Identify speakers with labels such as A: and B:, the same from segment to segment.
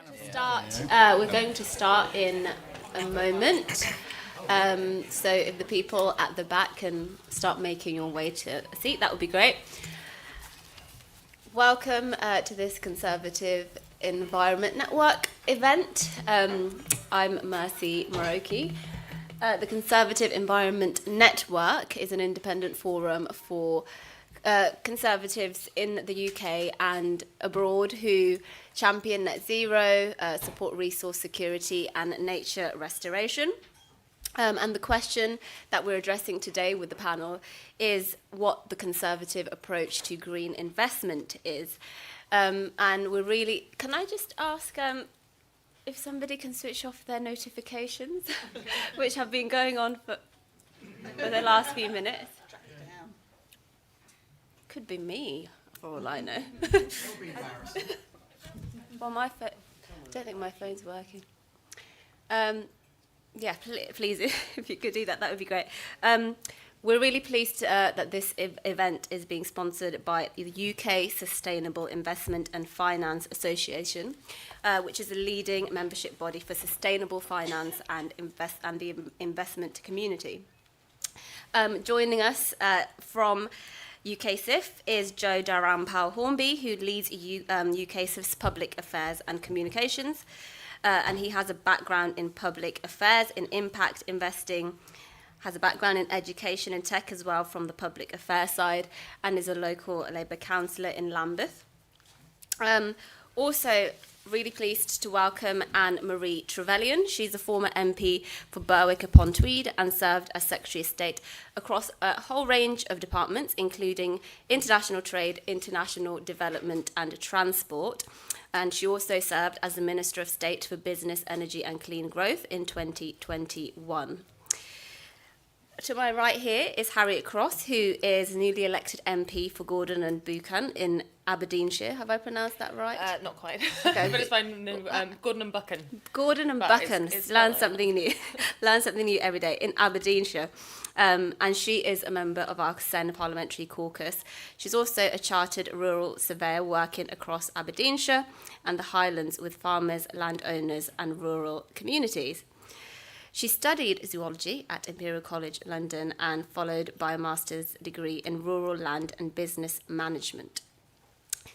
A: We're going to start in a moment. So if the people at the back can start making your way to a seat, that would be great. Welcome to this Conservative Environment Network event. I'm Mercy Moroki. The Conservative Environment Network is an independent forum for Conservatives in the UK and abroad who champion net zero, support resource security and nature restoration. And the question that we're addressing today with the panel is what the Conservative approach to green investment is. And we're really, can I just ask if somebody can switch off their notifications, which have been going on for the last few minutes? Could be me, for all I know. Well, I don't think my phone's working. Yeah, please, if you could do that, that would be great. We're really pleased that this event is being sponsored by the UK Sustainable Investment and Finance Association, which is a leading membership body for sustainable finance and the investment community. Joining us from UKSIF is Joe Dharampal-Hornby, who leads UKSIF's Public Affairs and Communications, and he has a background in public affairs, in impact investing, has a background in education and tech as well from the public affairs side, and is a local Labour councillor in Lambeth. Also, really pleased to welcome Anne-Marie Trevelyan. She's a former MP for Berwick-upon-Tweed and served as Secretary of State across a whole range of departments, including international trade, international development and transport. And she also served as the Minister of State for Business, Energy and Clean Growth in 2021. To my right here is Harriet Cross, who is newly elected MP for Gordon and Buchan in Aberdeenshire. Have I pronounced that right?
B: Not quite.
A: Okay.
B: But it's fine. No, Gordon and Buchan.
A: Gordon and Buchan. Learn something new. Learn something new every day in Aberdeenshire. And she is a member of our Sen Parliamentary Caucus. She's also a chartered rural surveyor working across Aberdeenshire and the Highlands with farmers, landowners and rural communities. She studied zoology at Imperial College London and followed by a master's degree in rural land and business management.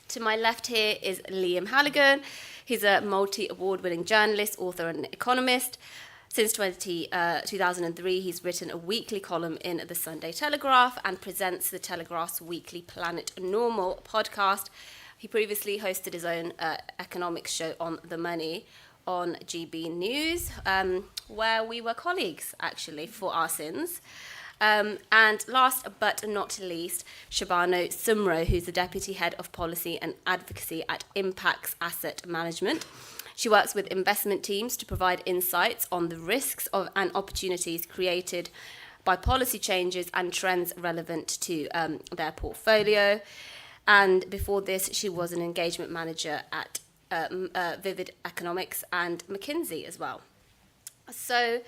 A: To my left here is Liam Halligan. He's a multi-award-winning journalist, author and economist. Since 2003, he's written a weekly column in the Sunday Telegraph and presents the Telegraph's weekly Planet Normal podcast. He previously hosted his own economics show On the Money on GB News, where we were colleagues, actually, for our sins. And last but not least, Shahbano Soomro, who's the Deputy Head of Policy and Advocacy at Impax Asset Management. She works with investment teams to provide insights on the risks and opportunities created by policy changes and trends relevant to their portfolio. And before this, she was an engagement manager at Vivid Economics and McKinsey as well. So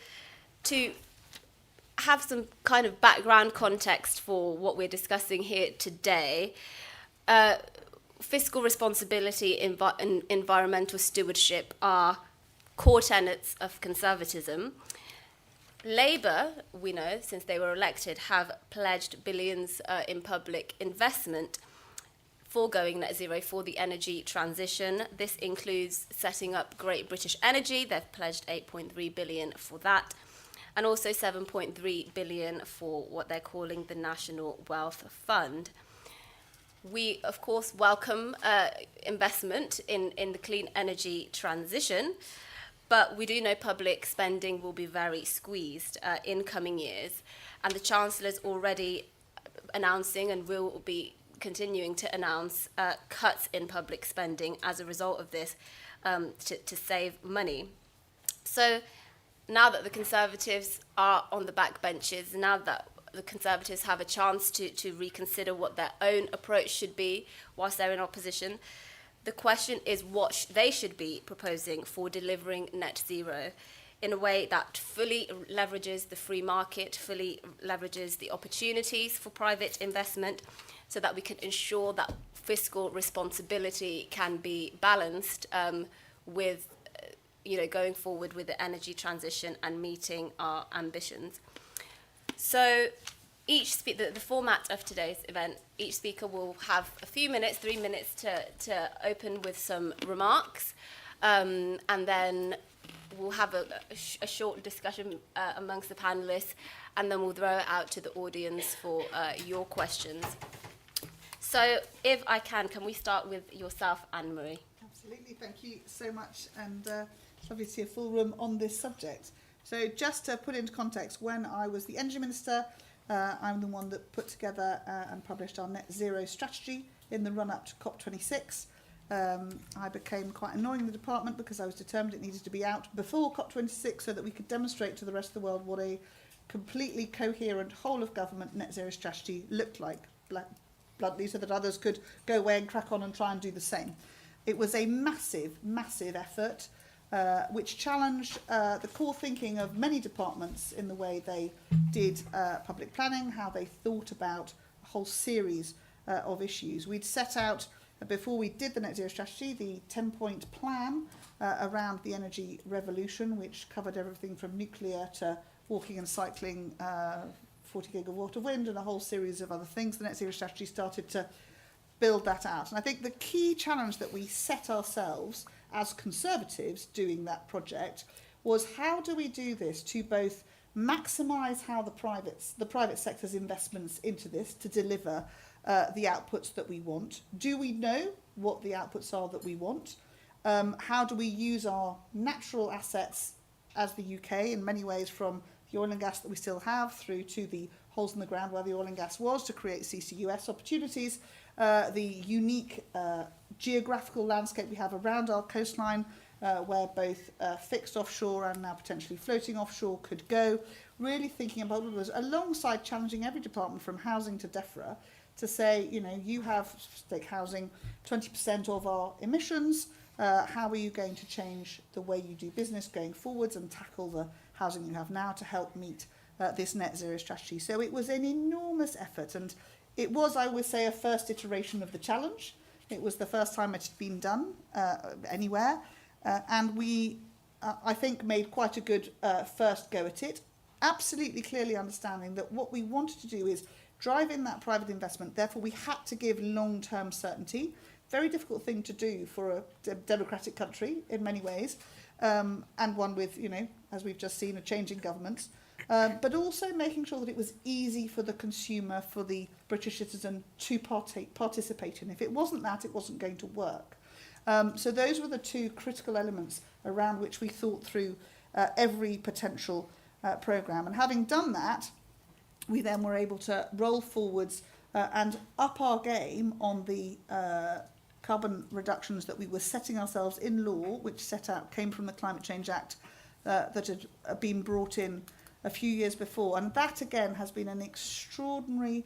A: to have some kind of background context for what we're discussing here today, fiscal responsibility and environmental stewardship are core tenets of conservatism. Labour, we know, since they were elected, have pledged billions in public investment for going net zero for the energy transition. This includes setting up Great British Energy. They've pledged 8.3 billion for that, and also 7.3 billion for what they're calling the National Wealth Fund. We, of course, welcome investment in the clean energy transition, but we do know public spending will be very squeezed in coming years, and the Chancellor's already announcing and will be continuing to announce cuts in public spending as a result of this to save money. So now that the Conservatives are on the backbenches, now that the Conservatives have a chance to reconsider what their own approach should be whilst they're in opposition, the question is what they should be proposing for delivering net zero in a way that fully leverages the free market, fully leverages the opportunities for private investment, so that we can ensure that fiscal responsibility can be balanced with, going forward with the energy transition and meeting our ambitions. So the format of today's event, each speaker will have a few minutes, 3 minutes to open with some remarks, and then we'll have a short discussion amongst the panelists, and then we'll throw it out to the audience for your questions. So if I can we start with yourself, Anne-Marie?
C: Absolutely, thank you so much, and it's lovely to see a full room on this subject. So just to put into context, when I was the Energy Minister, I'm the one that put together and published our net zero strategy in the run-up to COP26. I became quite annoying in the department because I was determined it needed to be out before COP26 so that we could demonstrate to the rest of the world what a completely coherent whole-of-government net zero strategy looked like, bluntly, so that others could go away and crack on and try and do the same. It was a massive, massive effort which challenged the core thinking of many departments in the way they did public planning, how they thought about a whole series of issues. We'd set out, before we did the net zero strategy, the 10-point plan around the energy revolution, which covered everything from nuclear to walking and cycling, 40 gigawatt of wind and a whole series of other things. The net zero strategy started to build that out. And I think the key challenge that we set ourselves as Conservatives doing that project was, how do we do this to both maximise how the private sector's investments into this to deliver the outputs that we want? Do we know what the outputs are that we want? How do we use our natural assets as the UK, in many ways, from the oil and gas that we still have through to the holes in the ground where the oil and gas was, to create CCUS opportunities, the unique geographical landscape we have around our coastline, where both fixed offshore and now potentially floating offshore could go, really thinking about what was, alongside challenging every department from housing to DEFRA, to say, you have stake housing 20% of our emissions, how are you going to change the way you do business going forwards and tackle the housing you have now to help meet this net zero strategy? So it was an enormous effort, and it was, I would say, a first iteration of the challenge. It was the first time it had been done anywhere, and we, I think, made quite a good first go at it, absolutely clearly understanding that what we wanted to do is drive in that private investment. Therefore, we had to give long-term certainty. Very difficult thing to do for a democratic country in many ways, and one with, as we've just seen, a change in governments. But also making sure that it was easy for the consumer, for the British citizen to participate in. If it wasn't that, it wasn't going to work. So those were the two critical elements around which we thought through every potential programme. And having done that, we then were able to roll forwards and up our game on the carbon reductions that we were setting ourselves in law, which came from the Climate Change Act that had been brought in a few years before. And that, again, has been an extraordinary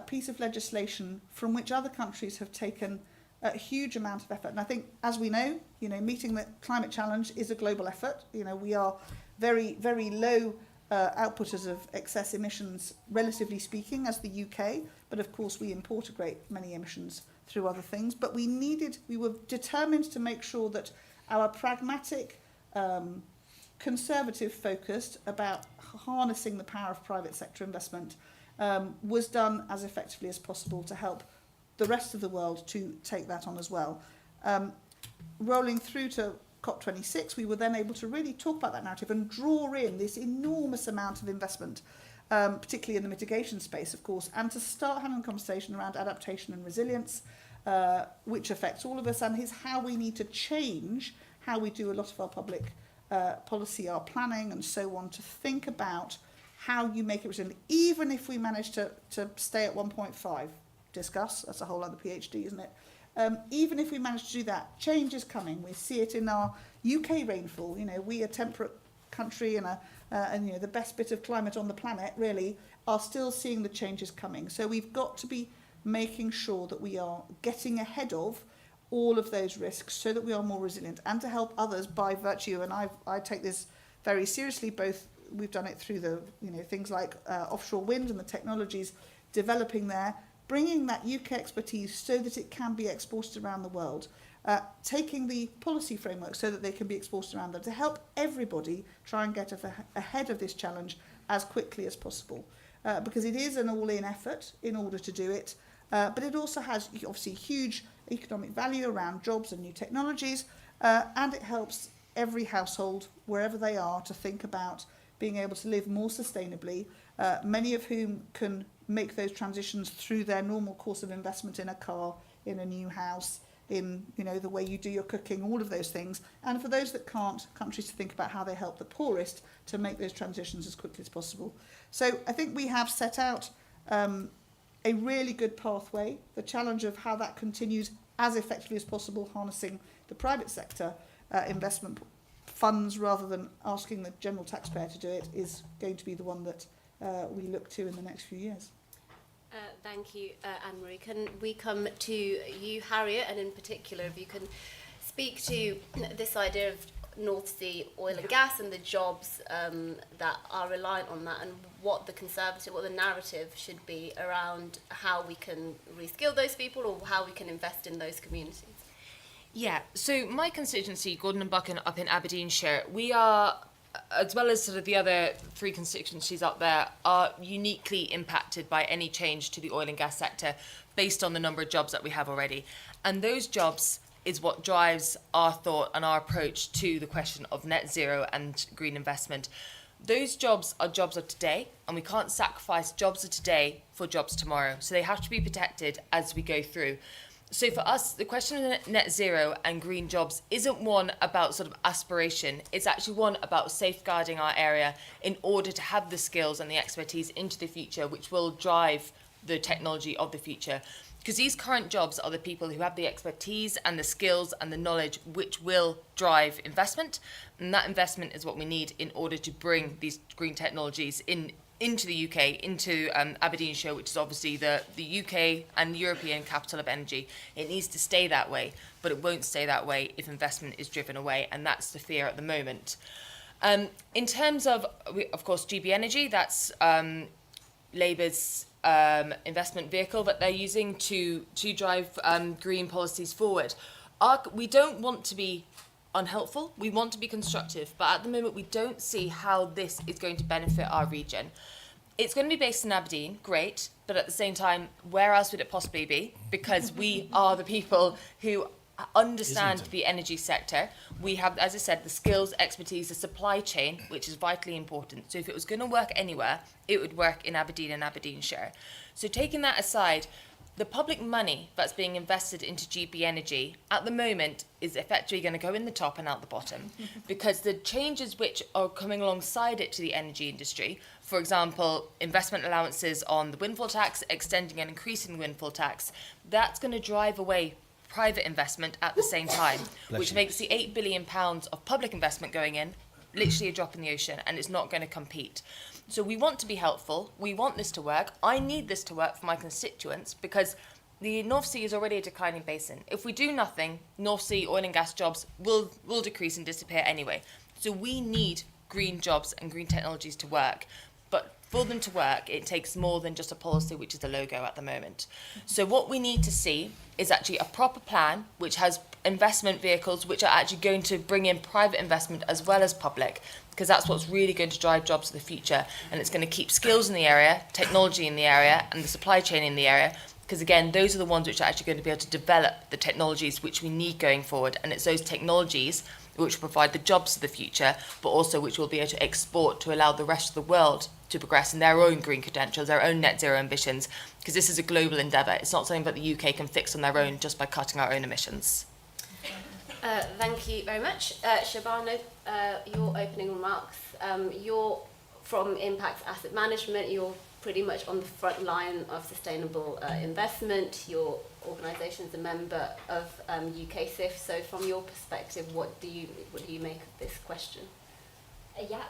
C: piece of legislation from which other countries have taken a huge amount of effort. And I think, as we know, meeting the climate challenge is a global effort. We are very, very low outputters of excess emissions, relatively speaking, as the UK. But of course, we import a great many emissions through other things. But we were determined to make sure that our pragmatic, conservative focused about harnessing the power of private sector investment was done as effectively as possible to help the rest of the world to take that on as well. Rolling through to COP26, we were then able to really talk about that narrative and draw in this enormous amount of investment, particularly in the mitigation space, of course, and to start having a conversation around adaptation and resilience, which affects all of us, and is how we need to change how we do a lot of our public policy, our planning and so on, to think about how you make it resilient, even if we manage to stay at 1.5. Discuss, that's a whole other PhD, isn't it? Even if we manage to do that, change is coming. We see it in our UK rainfall. We, a temperate country and the best bit of climate on the planet, really, are still seeing the changes coming. So we've got to be making sure that we are getting ahead of all of those risks so that we are more resilient, and to help others by virtue, and I take this very seriously, both we've done it through the things like offshore wind and the technologies developing there, bringing that UK expertise so that it can be exported around the world, taking the policy framework so that they can be exported around them, to help everybody try and get ahead of this challenge as quickly as possible. Because it is an all-in effort in order to do it, but it also has obviously huge economic value around jobs and new technologies, and it helps every household, wherever they are, to think about being able to live more sustainably, many of whom can make those transitions through their normal course of investment in a car, in a new house, in the way you do your cooking, all of those things. And for those that can't, countries to think about how they help the poorest to make those transitions as quickly as possible. So I think we have set out a really good pathway. The challenge of how that continues as effectively as possible, harnessing the private sector investment funds rather than asking the general taxpayer to do it, is going to be the one that we look to in the next few years.
A: Thank you, Anne-Marie. Can we come to you, Harriet, and in particular, if you can speak to this idea of North Sea oil and gas and the jobs that are reliant on that, and what the narrative should be around how we can reskill those people or how we can invest in those communities.
B: Yeah, so my constituency, Gordon and Buchan up in Aberdeenshire, we are, as well as sort of the other three constituencies up there, are uniquely impacted by any change to the oil and gas sector based on the number of jobs that we have already. And those jobs is what drives our thought and our approach to the question of net zero and green investment. Those jobs are jobs of today, and we can't sacrifice jobs of today for jobs tomorrow. So they have to be protected as we go through. So for us, the question of net zero and green jobs isn't one about sort of aspiration. It's actually one about safeguarding our area in order to have the skills and the expertise into the future, which will drive the technology of the future. Because these current jobs are the people who have the expertise and the skills and the knowledge which will drive investment. And that investment is what we need in order to bring these green technologies into the UK, into Aberdeenshire, which is obviously the UK and European capital of energy. It needs to stay that way, but it won't stay that way if investment is driven away, and that's the fear at the moment. In terms of course, GB Energy, that's Labour's investment vehicle that they're using to drive green policies forward. We don't want to be unhelpful, we want to be constructive, but at the moment we don't see how this is going to benefit our region. It's going to be based in Aberdeen, great, but at the same time, where else would it possibly be? Because we are the people who understand the energy sector. We have, as I said, the skills, expertise, the supply chain, which is vitally important. So if it was going to work anywhere, it would work in Aberdeen and Aberdeenshire. So taking that aside, the public money that's being invested into GB Energy at the moment is effectively going to go in the top and out the bottom, because the changes which are coming alongside it to the energy industry, for example, investment allowances on the windfall tax, extending and increasing the windfall tax, that's going to drive away private investment at the same time, which makes the £8 billion of public investment going in literally a drop in the ocean, and it's not going to compete. So we want to be helpful. We want this to work. I need this to work for my constituents, because the North Sea is already a declining basin. If we do nothing, North Sea oil and gas jobs will decrease and disappear anyway. So we need green jobs and green technologies to work. But for them to work, it takes more than just a policy, which is a logo at the moment. So what we need to see is actually a proper plan which has investment vehicles which are actually going to bring in private investment as well as public, because that's what's really going to drive jobs of the future. And it's going to keep skills in the area, technology in the area, and the supply chain in the area, because again, those are the ones which are actually going to be able to develop the technologies which we need going forward. And it's those technologies which will provide the jobs of the future, but also which we'll be able to export to allow the rest of the world to progress in their own green credentials, their own net zero ambitions, because this is a global endeavour. It's not something that the UK can fix on their own just by cutting our own emissions.
A: Thank you very much. Shahbano, your opening remarks. You're from Impax Asset Management. You're pretty much on the front line of sustainable investment. Your organisation is a member of UKSIF. So from your perspective, what do you make of this question?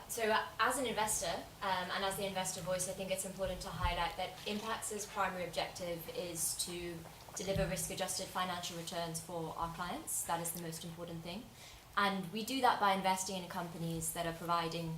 D: So as an investor and as the investor voice, I think it's important to highlight that Impax's primary objective is to deliver risk-adjusted financial returns for our clients. That is the most important thing. And we do that by investing in companies that are providing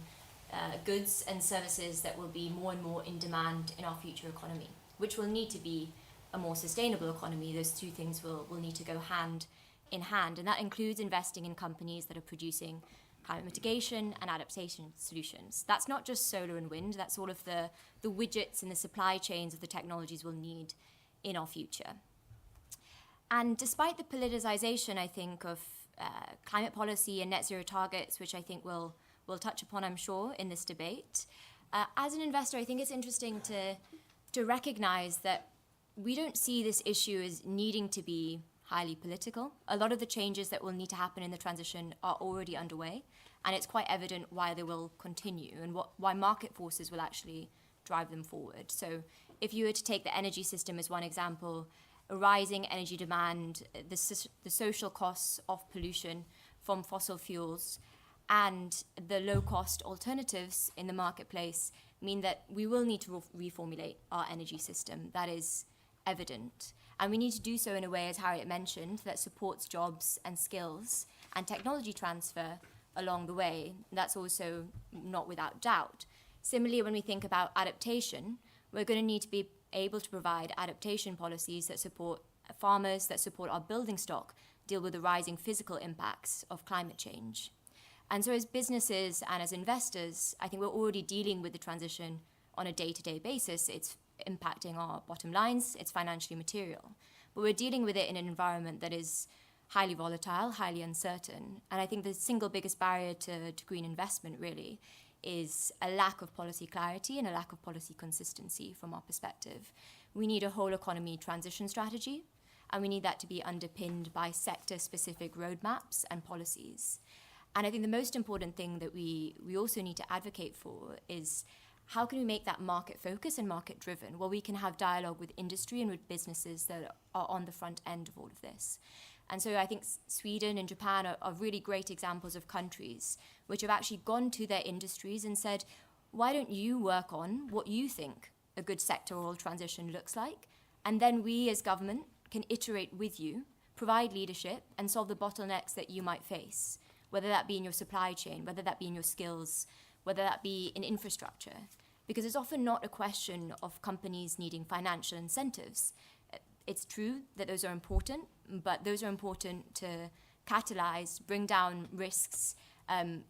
D: goods and services that will be more and more in demand in our future economy, which will need to be a more sustainable economy, those two things will need to go hand in hand. And that includes investing in companies that are producing climate mitigation and adaptation solutions. That's not just solar and wind, that's all of the widgets and the supply chains of the technologies we'll need in our future. And despite the politicization, I think, of climate policy and net zero targets, which I think we'll touch upon, I'm sure, in this debate, as an investor, I think it's interesting to recognize that we don't see this issue as needing to be highly political. A lot of the changes that will need to happen in the transition are already underway, and it's quite evident why they will continue and why market forces will actually drive them forward. So if you were to take the energy system as one example, a rising energy demand, the social costs of pollution from fossil fuels, and the low-cost alternatives in the marketplace mean that we will need to reformulate our energy system. That is evident. And we need to do so in a way, as Harriet mentioned, that supports jobs and skills and technology transfer along the way. That's also not without doubt. Similarly, when we think about adaptation, we're going to need to be able to provide adaptation policies that support farmers, that support our building stock, deal with the rising physical impacts of climate change. And so as businesses and as investors, I think we're already dealing with the transition on a day-to-day basis. It's impacting our bottom lines, it's financially material. But we're dealing with it in an environment that is highly volatile, highly uncertain. And I think the single biggest barrier to green investment really is a lack of policy clarity and a lack of policy consistency from our perspective. We need a whole economy transition strategy, and we need that to be underpinned by sector-specific roadmaps and policies. And I think the most important thing that we also need to advocate for is how can we make that market-focused and market-driven, where we can have dialogue with industry and with businesses that are on the front end of all of this. And so I think Sweden and Japan are really great examples of countries which have actually gone to their industries and said, why don't you work on what you think a good sectoral transition looks like? And then we as government can iterate with you, provide leadership, and solve the bottlenecks that you might face, whether that be in your supply chain, whether that be in your skills, whether that be in infrastructure. Because it's often not a question of companies needing financial incentives. It's true that those are important, but those are important to catalyze, bring down risks,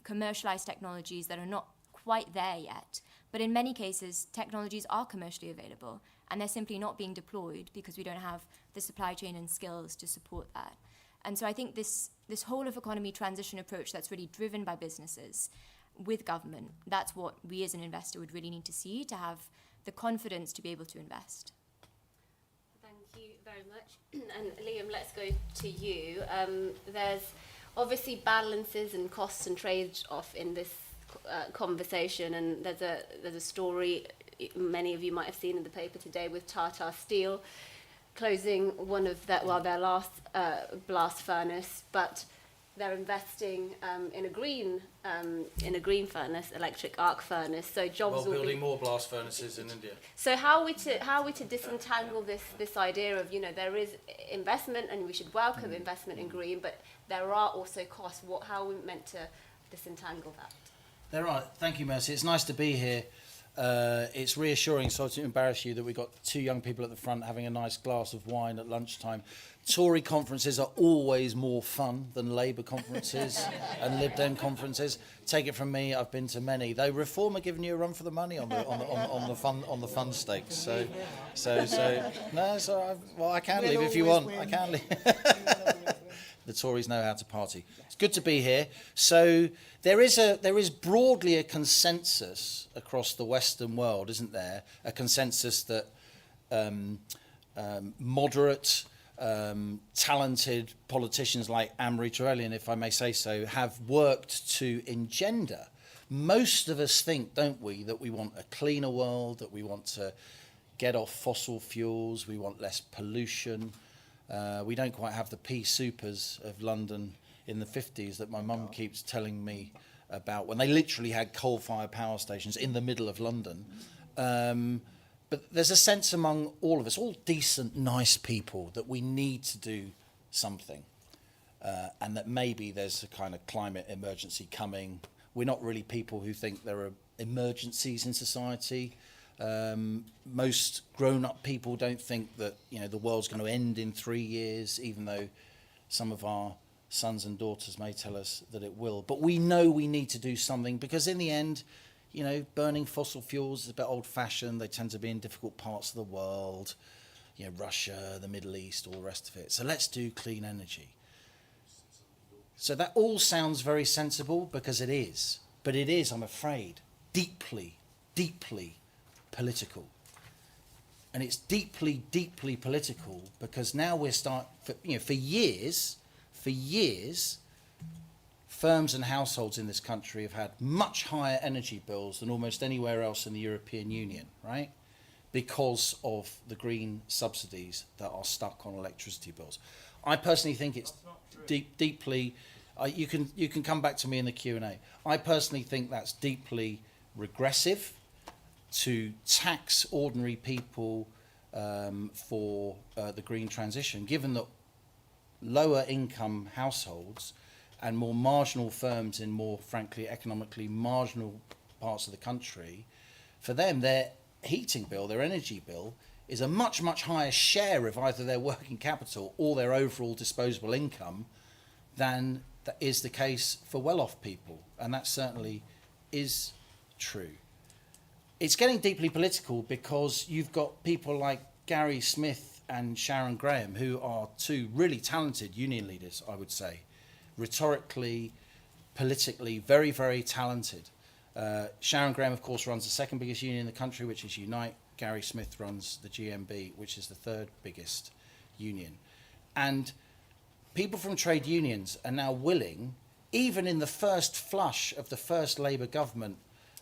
D: commercialize technologies that are not quite there yet. But in many cases, technologies are commercially available, and they're simply not being deployed because we don't have the supply chain and skills to support that. And so I think this whole of economy transition approach that's really driven by businesses with government, that's what we as an investor would really need to see to have the confidence to be able to invest.
A: Thank you very much. And Liam, let's go to you. There's obviously balances and costs and trade-off in this conversation, and there's a story many of you might have seen in the paper today with Tata Steel closing one of their last blast furnace, but they're investing in a green furnace, electric arc furnace. So jobs
E: while building more blast furnaces in India.
A: So how are we to disentangle this idea of, there is investment and we should welcome investment in green, but there are also costs. How are we meant to disentangle that?
E: There are. Thank you, Mercy. It's nice to be here. It's reassuring, sorry to embarrass you, that we've got two young people at the front having a nice glass of wine at lunchtime. Tory conferences are always more fun than Labour conferences and Lib Dem conferences. Take it from me, I've been to many. Though Reform are giving you a run for the money on the fun stakes. I can leave if you want. I can leave. The Tories know how to party. It's good to be here. So there is broadly a consensus across the Western world, isn't there? A consensus that moderate, talented politicians like Anne-Marie Trevelyan, if I may say so, have worked to engender. Most of us think, don't we, that we want a cleaner world, that we want to get off fossil fuels, we want less pollution. We don't quite have the pea supers of London in the 50s that my mum keeps telling me about, when they literally had coal-fired power stations in the middle of London. But there's a sense among all of us, all decent, nice people, that we need to do something, and that maybe there's a kind of climate emergency coming. We're not really people who think there are emergencies in society. Most grown-up people don't think that, the world's going to end in 3 years, even though some of our sons and daughters may tell us that it will. But we know we need to do something, because in the end, burning fossil fuels is a bit old-fashioned. They tend to be in difficult parts of the world, Russia, the Middle East, all the rest of it. So let's do clean energy. So that all sounds very sensible, because it is. But it is, I'm afraid, deeply, deeply political. And it's deeply, deeply political because now for years, firms and households in this country have had much higher energy bills than almost anywhere else in the European Union, right? Because of the green subsidies that are stuck on electricity bills. I personally think it's deeply. You can come back to me in the Q&A. I personally think that's deeply regressive to tax ordinary people for the green transition, given that lower income households and more marginal firms in more, frankly, economically marginal parts of the country, for them, their heating bill, their energy bill, is a much, much higher share of either their working capital or their overall disposable income than that is the case for well-off people. And that certainly is true. It's getting deeply political because you've got people like Gary Smith and Sharon Graham, who are two really talented union leaders, I would say. Rhetorically, politically, very, very talented. Sharon Graham, of course, runs the second biggest union in the country, which is Unite. Gary Smith runs the GMB, which is the third biggest union. And people from trade unions are now willing, even in the first flush of the first Labour government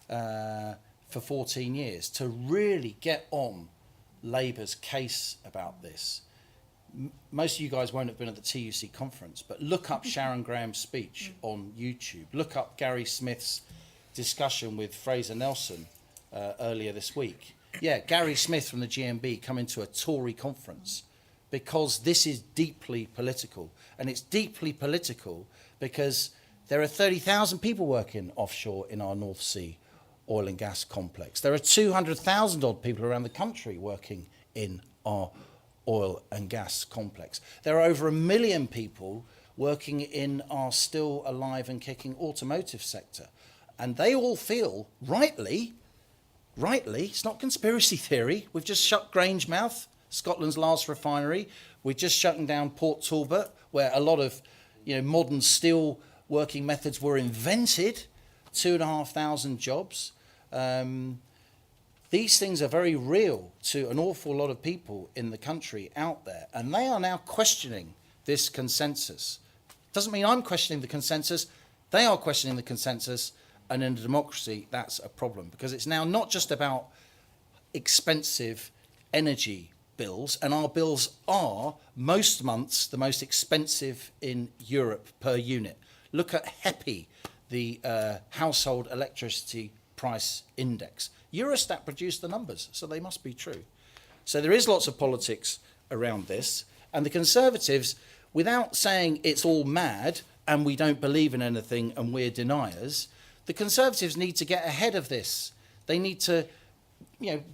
E: for 14 years, to really get on Labour's case about this. Most of you guys won't have been at the TUC conference, but look up Sharon Graham's speech on YouTube. Look up Gary Smith's discussion with Fraser Nelson earlier this week. Yeah, Gary Smith from the GMB coming to a Tory conference because this is deeply political. And it's deeply political because there are 30,000 people working offshore in our North Sea oil and gas complex. There are 200,000 odd people around the country working in our oil and gas complex. There are over 1 million people working in our still alive and kicking automotive sector. And they all feel, rightly, it's not conspiracy theory. We've just shut Grangemouth, Scotland's last refinery. We're just shutting down Port Talbot, where a lot of modern steel working methods were invented, 2,500 jobs. These things are very real to an awful lot of people in the country out there, and they are now questioning this consensus. Doesn't mean I'm questioning the consensus. They are questioning the consensus, and in a democracy, that's a problem, because it's now not just about expensive energy bills, and our bills are, most months, the most expensive in Europe per unit. Look at HEPI, the Household Electricity Price Index. Eurostat produced the numbers, so they must be true. So there is lots of politics around this, and the Conservatives, without saying it's all mad and we don't believe in anything and we're deniers, the Conservatives need to get ahead of this. They need to,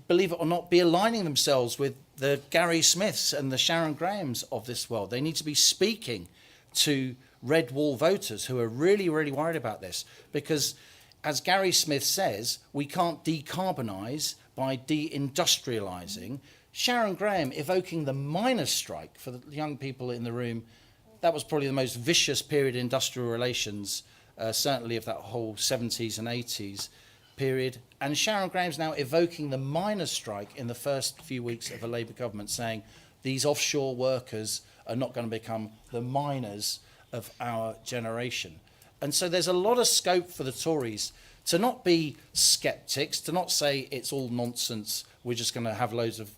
E: believe it or not, be aligning themselves with the Gary Smiths and the Sharon Grahams of this world. They need to be speaking to red wall voters who are really, really worried about this, because as Gary Smith says, we can't decarbonise by deindustrialising. Sharon Graham evoking the miners' strike, for the young people in the room, that was probably the most vicious period in industrial relations, certainly of that whole 70s and 80s period. And Sharon Graham's now evoking the miners' strike in the first few weeks of a Labour government, saying these offshore workers are not going to become the miners of our generation. And so there's a lot of scope for the Tories to not be sceptics, to not say it's all nonsense, we're just going to have loads of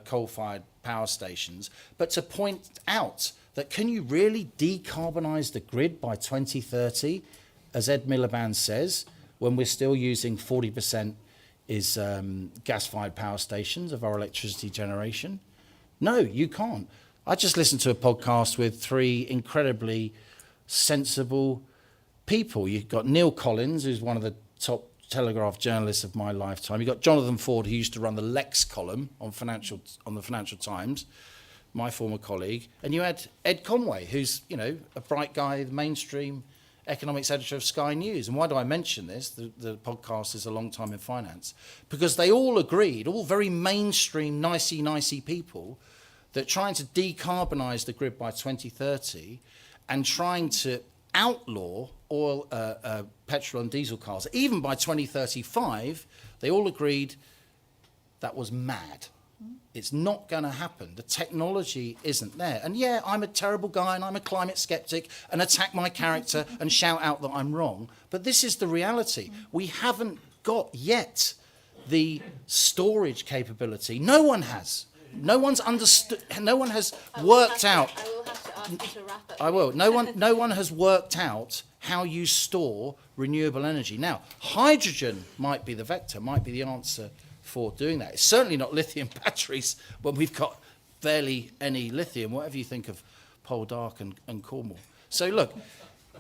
E: coal-fired power stations, but to point out that can you really decarbonise the grid by 2030, as Ed Miliband says, when we're still using 40% is gas-fired power stations of our electricity generation? No, you can't. I just listened to a podcast with three incredibly sensible people. You've got Neil Collins, who's one of the top Telegraph journalists of my lifetime. You've got Jonathan Ford, who used to run the Lex column on the Financial Times, my former colleague, and you had Ed Conway, who's, you know, a bright guy, the mainstream economics editor of Sky News. And why do I mention this? The podcast is a long time in finance. Because they all agreed, all very mainstream, nicey people, that trying to decarbonise the grid by 2030 and trying to outlaw oil, petrol and diesel cars, even by 2035, they all agreed that was mad. It's not going to happen. The technology isn't there. And yeah, I'm a terrible guy and I'm a climate skeptic and attack my character and shout out that I'm wrong. But this is the reality. We haven't got yet the storage capability. No one has. No one's understood. No one has worked out.
A: I will have to ask you to wrap up.
E: I will. No one has worked out how you store renewable energy. Now, hydrogen might be the vector, might be the answer for doing that. It's certainly not lithium batteries when we've got barely any lithium, whatever you think of Poldark and Cornwall. So look,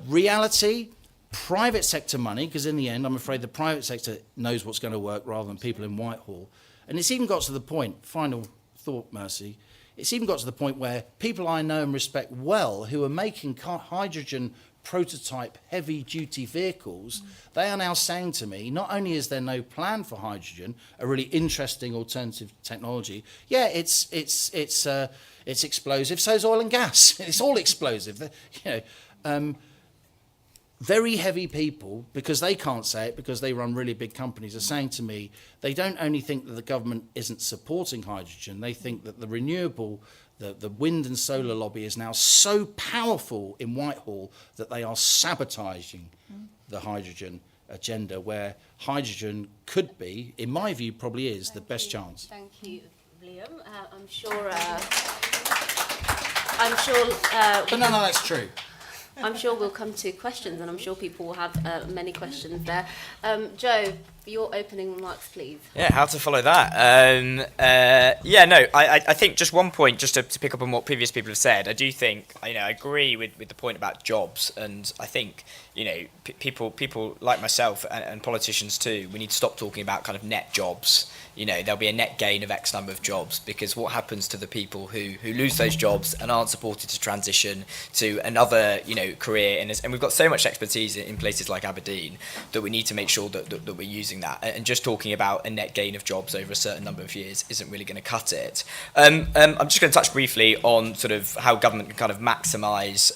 E: reality, private sector money, because in the end, I'm afraid the private sector knows what's going to work rather than people in Whitehall. And it's even got to the point, final thought, Mercy, it's even got to the point where people I know and respect well who are making hydrogen prototype heavy-duty vehicles, they are now saying to me, not only is there no plan for hydrogen, a really interesting alternative technology, yeah, it's explosive, so is oil and gas. It's all explosive. You know, very heavy people, because they can't say it, because they run really big companies, are saying to me, they don't only think that the government isn't supporting hydrogen, they think that the renewable, the wind and solar lobby is now so powerful in Whitehall that they are sabotaging the hydrogen agenda, where hydrogen could be, in my view, probably is the best chance.
A: Thank you, Liam. I'm sure.
E: But no, that's true.
A: I'm sure we'll come to questions, and I'm sure people will have many questions there. Joe, your opening remarks, please.
F: Yeah, how to follow that? I think just one point, just to pick up on what previous people have said. I do think, I agree with the point about jobs, and I think, people like myself and politicians too, we need to stop talking about kind of net jobs. There'll be a net gain of X number of jobs, because what happens to the people who lose those jobs and aren't supported to transition to another, career? And we've got so much expertise in places like Aberdeen that we need to make sure that we're using that. And just talking about a net gain of jobs over a certain number of years isn't really going to cut it. I'm just going to touch briefly on sort of how government can kind of maximise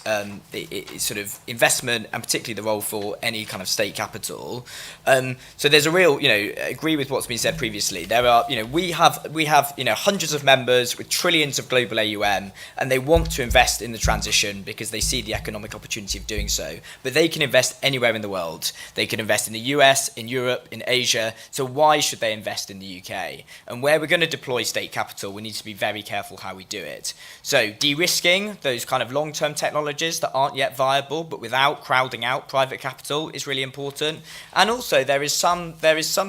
F: the sort of investment, and particularly the role for any kind of state capital. So there's a real, agree with what's been said previously. There are, we have hundreds of members with trillions of global AUM, and they want to invest in the transition because they see the economic opportunity of doing so. But they can invest anywhere in the world. They can invest in the US, in Europe, in Asia. So why should they invest in the UK? And where we're going to deploy state capital, we need to be very careful how we do it. So de-risking those kind of long-term technologies that aren't yet viable, but without crowding out private capital, is really important. And also there is some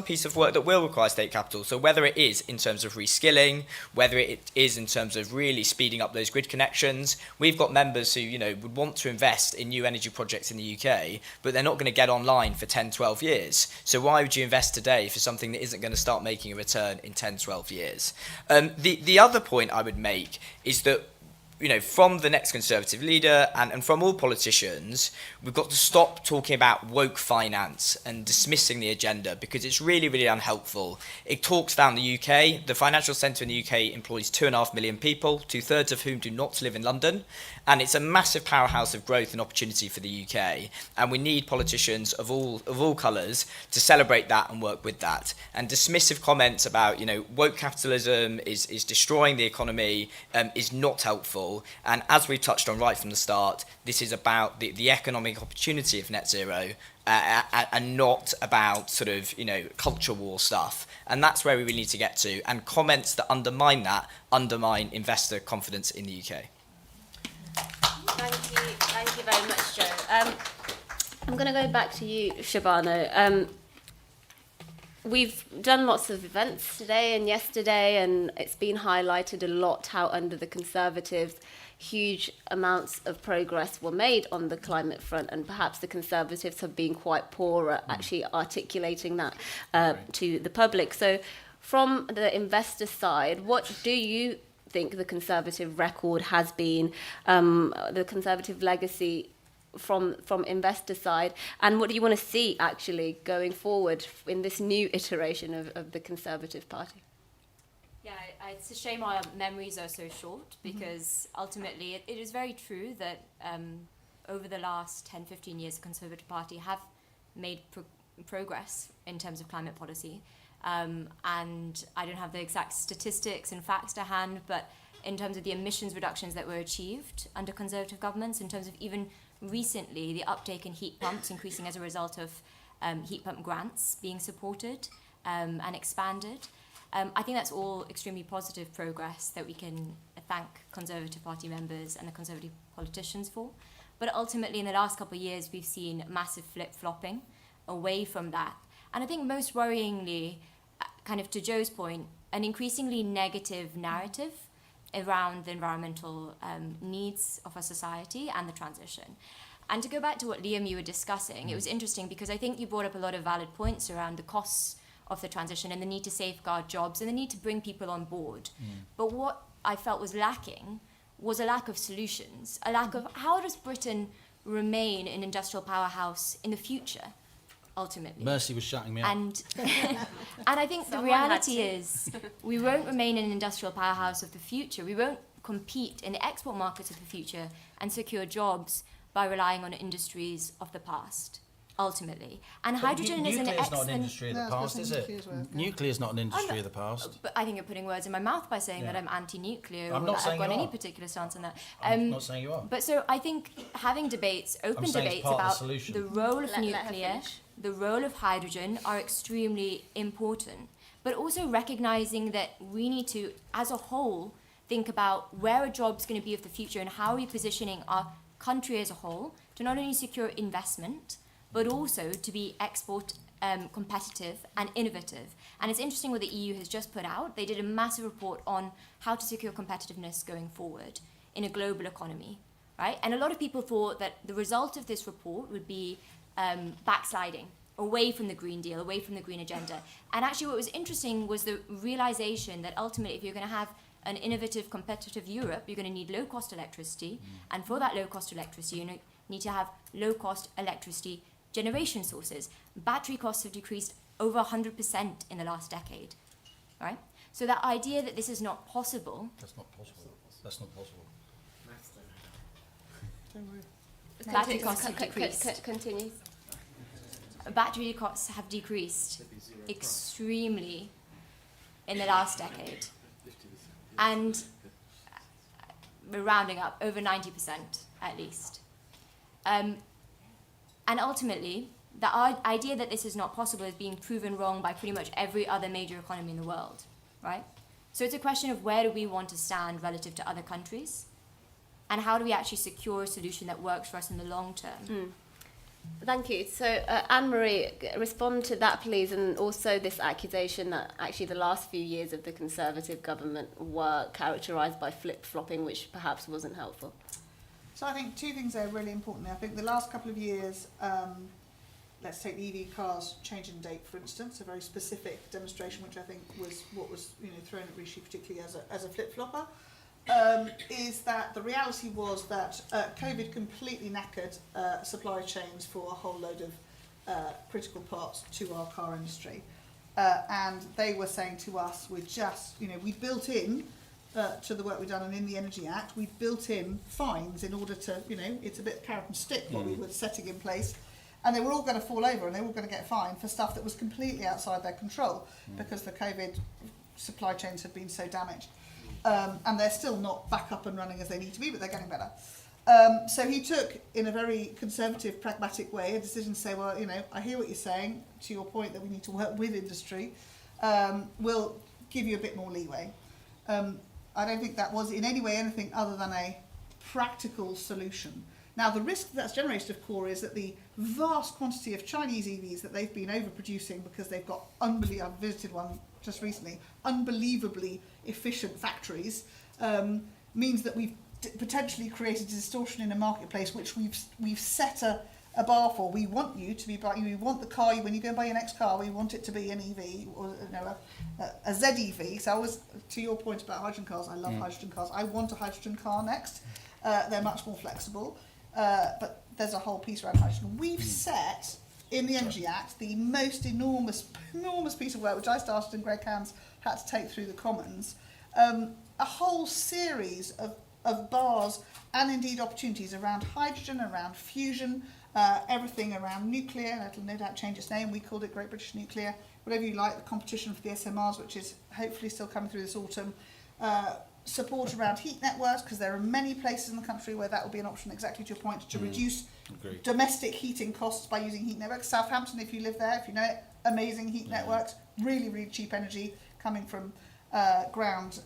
F: piece of work that will require state capital. So whether it is in terms of reskilling, whether it is in terms of really speeding up those grid connections, we've got members who, would want to invest in new energy projects in the UK, but they're not going to get online for 10, 12 years. So why would you invest today for something that isn't going to start making a return in 10, 12 years? The other point I would make is that, from the next Conservative leader and from all politicians, we've got to stop talking about woke finance and dismissing the agenda, because it's really, really unhelpful. It talks down the UK. The financial centre in the UK employs 2.5 million people, 2/3 of whom do not live in London. And it's a massive powerhouse of growth and opportunity for the UK. And we need politicians of all colours to celebrate that and work with that. And dismissive comments about, woke capitalism is destroying the economy is not helpful. And as we touched on right from the start, this is about the economic opportunity of net zero and not about sort of, culture war stuff. And that's where we really need to get to. And comments that undermine that undermine investor confidence in the UK.
A: Thank you very much, Joe. I'm going to go back to you, Shahbano. we've done lots of events today and yesterday, and it's been highlighted a lot how under the Conservatives huge amounts of progress were made on the climate front, and perhaps the Conservatives have been quite poor at actually articulating that to the public. So from the investor side, what do you think the Conservative record has been, the Conservative legacy from investor side, and what do you want to see actually going forward in this new iteration of the Conservative Party?
D: Yeah, it's a shame our memories are so short, because ultimately it is very true that over the last 10, 15 years, the Conservative Party have made progress in terms of climate policy. And I don't have the exact statistics and facts to hand, but in terms of the emissions reductions that were achieved under Conservative governments, in terms of even recently the uptake in heat pumps increasing as a result of heat pump grants being supported and expanded, I think that's all extremely positive progress that we can thank Conservative Party members and the Conservative politicians for. But ultimately, in the last couple of years, we've seen massive flip-flopping away from that. And I think most worryingly, kind of to Joe's point, an increasingly negative narrative around the environmental needs of our society and the transition. And to go back to what Liam, you were discussing, it was interesting because I think you brought up a lot of valid points around the costs of the transition and the need to safeguard jobs and the need to bring people on board. But what I felt was lacking was a lack of solutions, a lack of how does Britain remain an industrial powerhouse in the future, ultimately.
E: Mercy was shutting me up.
D: And I think the reality is we won't remain an industrial powerhouse of the future. We won't compete in the export markets of the future and secure jobs by relying on industries of the past, ultimately. And hydrogen is an
E: Nuclear is not an
D: excellent...
E: industry of the past, is it? Nuclear is not an industry of the past.
D: But I think you're putting words in my mouth by saying that I'm anti-nuclear
E: I'm
D: or
E: not
D: that
E: saying
D: I've got
E: you
D: any
E: are.
D: particular stance on that.
E: I'm not saying you are.
D: But so I think having debates, open
E: saying it's
D: debates
E: part of the
D: about
E: solution.
D: the role of
A: Let her
D: nuclear,
A: finish.
D: the role of hydrogen are extremely important. But also recognising that we need to, as a whole, think about where are jobs going to be of the future and how are we positioning our country as a whole to not only secure investment, but also to be export competitive and innovative. And it's interesting what the EU has just put out. They did a massive report on how to secure competitiveness going forward in a global economy, right? And a lot of people thought that the result of this report would be backsliding away from the Green Deal, away from the green agenda. And actually what was interesting was the realization that ultimately if you're going to have an innovative, competitive Europe, you're going to need low-cost electricity. And for that low-cost electricity, you need to have low-cost electricity generation sources. Battery costs have decreased over 100% in the last decade, right? So that idea that this is not possible...
E: That's not possible. That's not possible.
C: Don't worry.
D: Battery costs have decreased.
A: Continue.
D: Battery costs have decreased extremely in the last decade. And we're rounding up, over 90% at least. And ultimately, the idea that this is not possible is being proven wrong by pretty much every other major economy in the world, right? So it's a question of where do we want to stand relative to other countries, and how do we actually secure a solution that works for us in the long term?
A: Thank you. So, Anne-Marie, respond to that, please, and also this accusation that actually the last few years of the Conservative government were characterised by flip-flopping, which perhaps wasn't helpful.
C: So I think two things there are really important. I think the last couple of years, let's take the EV cars change in date, for instance, a very specific demonstration, which I think was what was thrown at Rishi particularly as a flip-flopper. Is that the reality was that COVID completely knackered supply chains for a whole load of critical parts to our car industry. And they were saying to us, we're just, we built in to the work we've done and in the Energy Act, we built in fines in order to, it's a bit carrot and stick what we were setting in place. And they were all going to fall over and they were all going to get fined for stuff that was completely outside their control because the COVID supply chains had been so damaged. And they're still not back up and running as they need to be, but they're getting better. So he took, in a very conservative, pragmatic way, a decision to say, well, I hear what you're saying, to your point that we need to work with industry. We'll give you a bit more leeway. I don't think that was in any way anything other than a practical solution Now, the risk that's generated, of course, is that the vast quantity of Chinese EVs that they've been overproducing because they've got I've visited one just recently, unbelievably efficient factories, means that we've potentially created a distortion in a marketplace which we've set a bar for. We want you to be buying, we want the car, when you go and buy your next car, we want it to be an EV or a ZEV. So I was, to your point about hydrogen cars, I love hydrogen cars. I want a hydrogen car next. They're much more flexible, but there's a whole piece around hydrogen. We've set in the Energy Act the most enormous piece of work, which I started and Greg Cairns had to take through the Commons, a whole series of bars and indeed opportunities around hydrogen, around fusion, everything around nuclear. That'll no doubt change its name. We called it Great British Nuclear. Whatever you like, the competition for the SMRs, which is hopefully still coming through this autumn. Support around heat networks, because there are many places in the country where that will be an option, exactly to your point, to reduce domestic heating costs by using heat networks. Southampton, if you live there, if you know it, amazing heat networks, really, really cheap energy coming from ground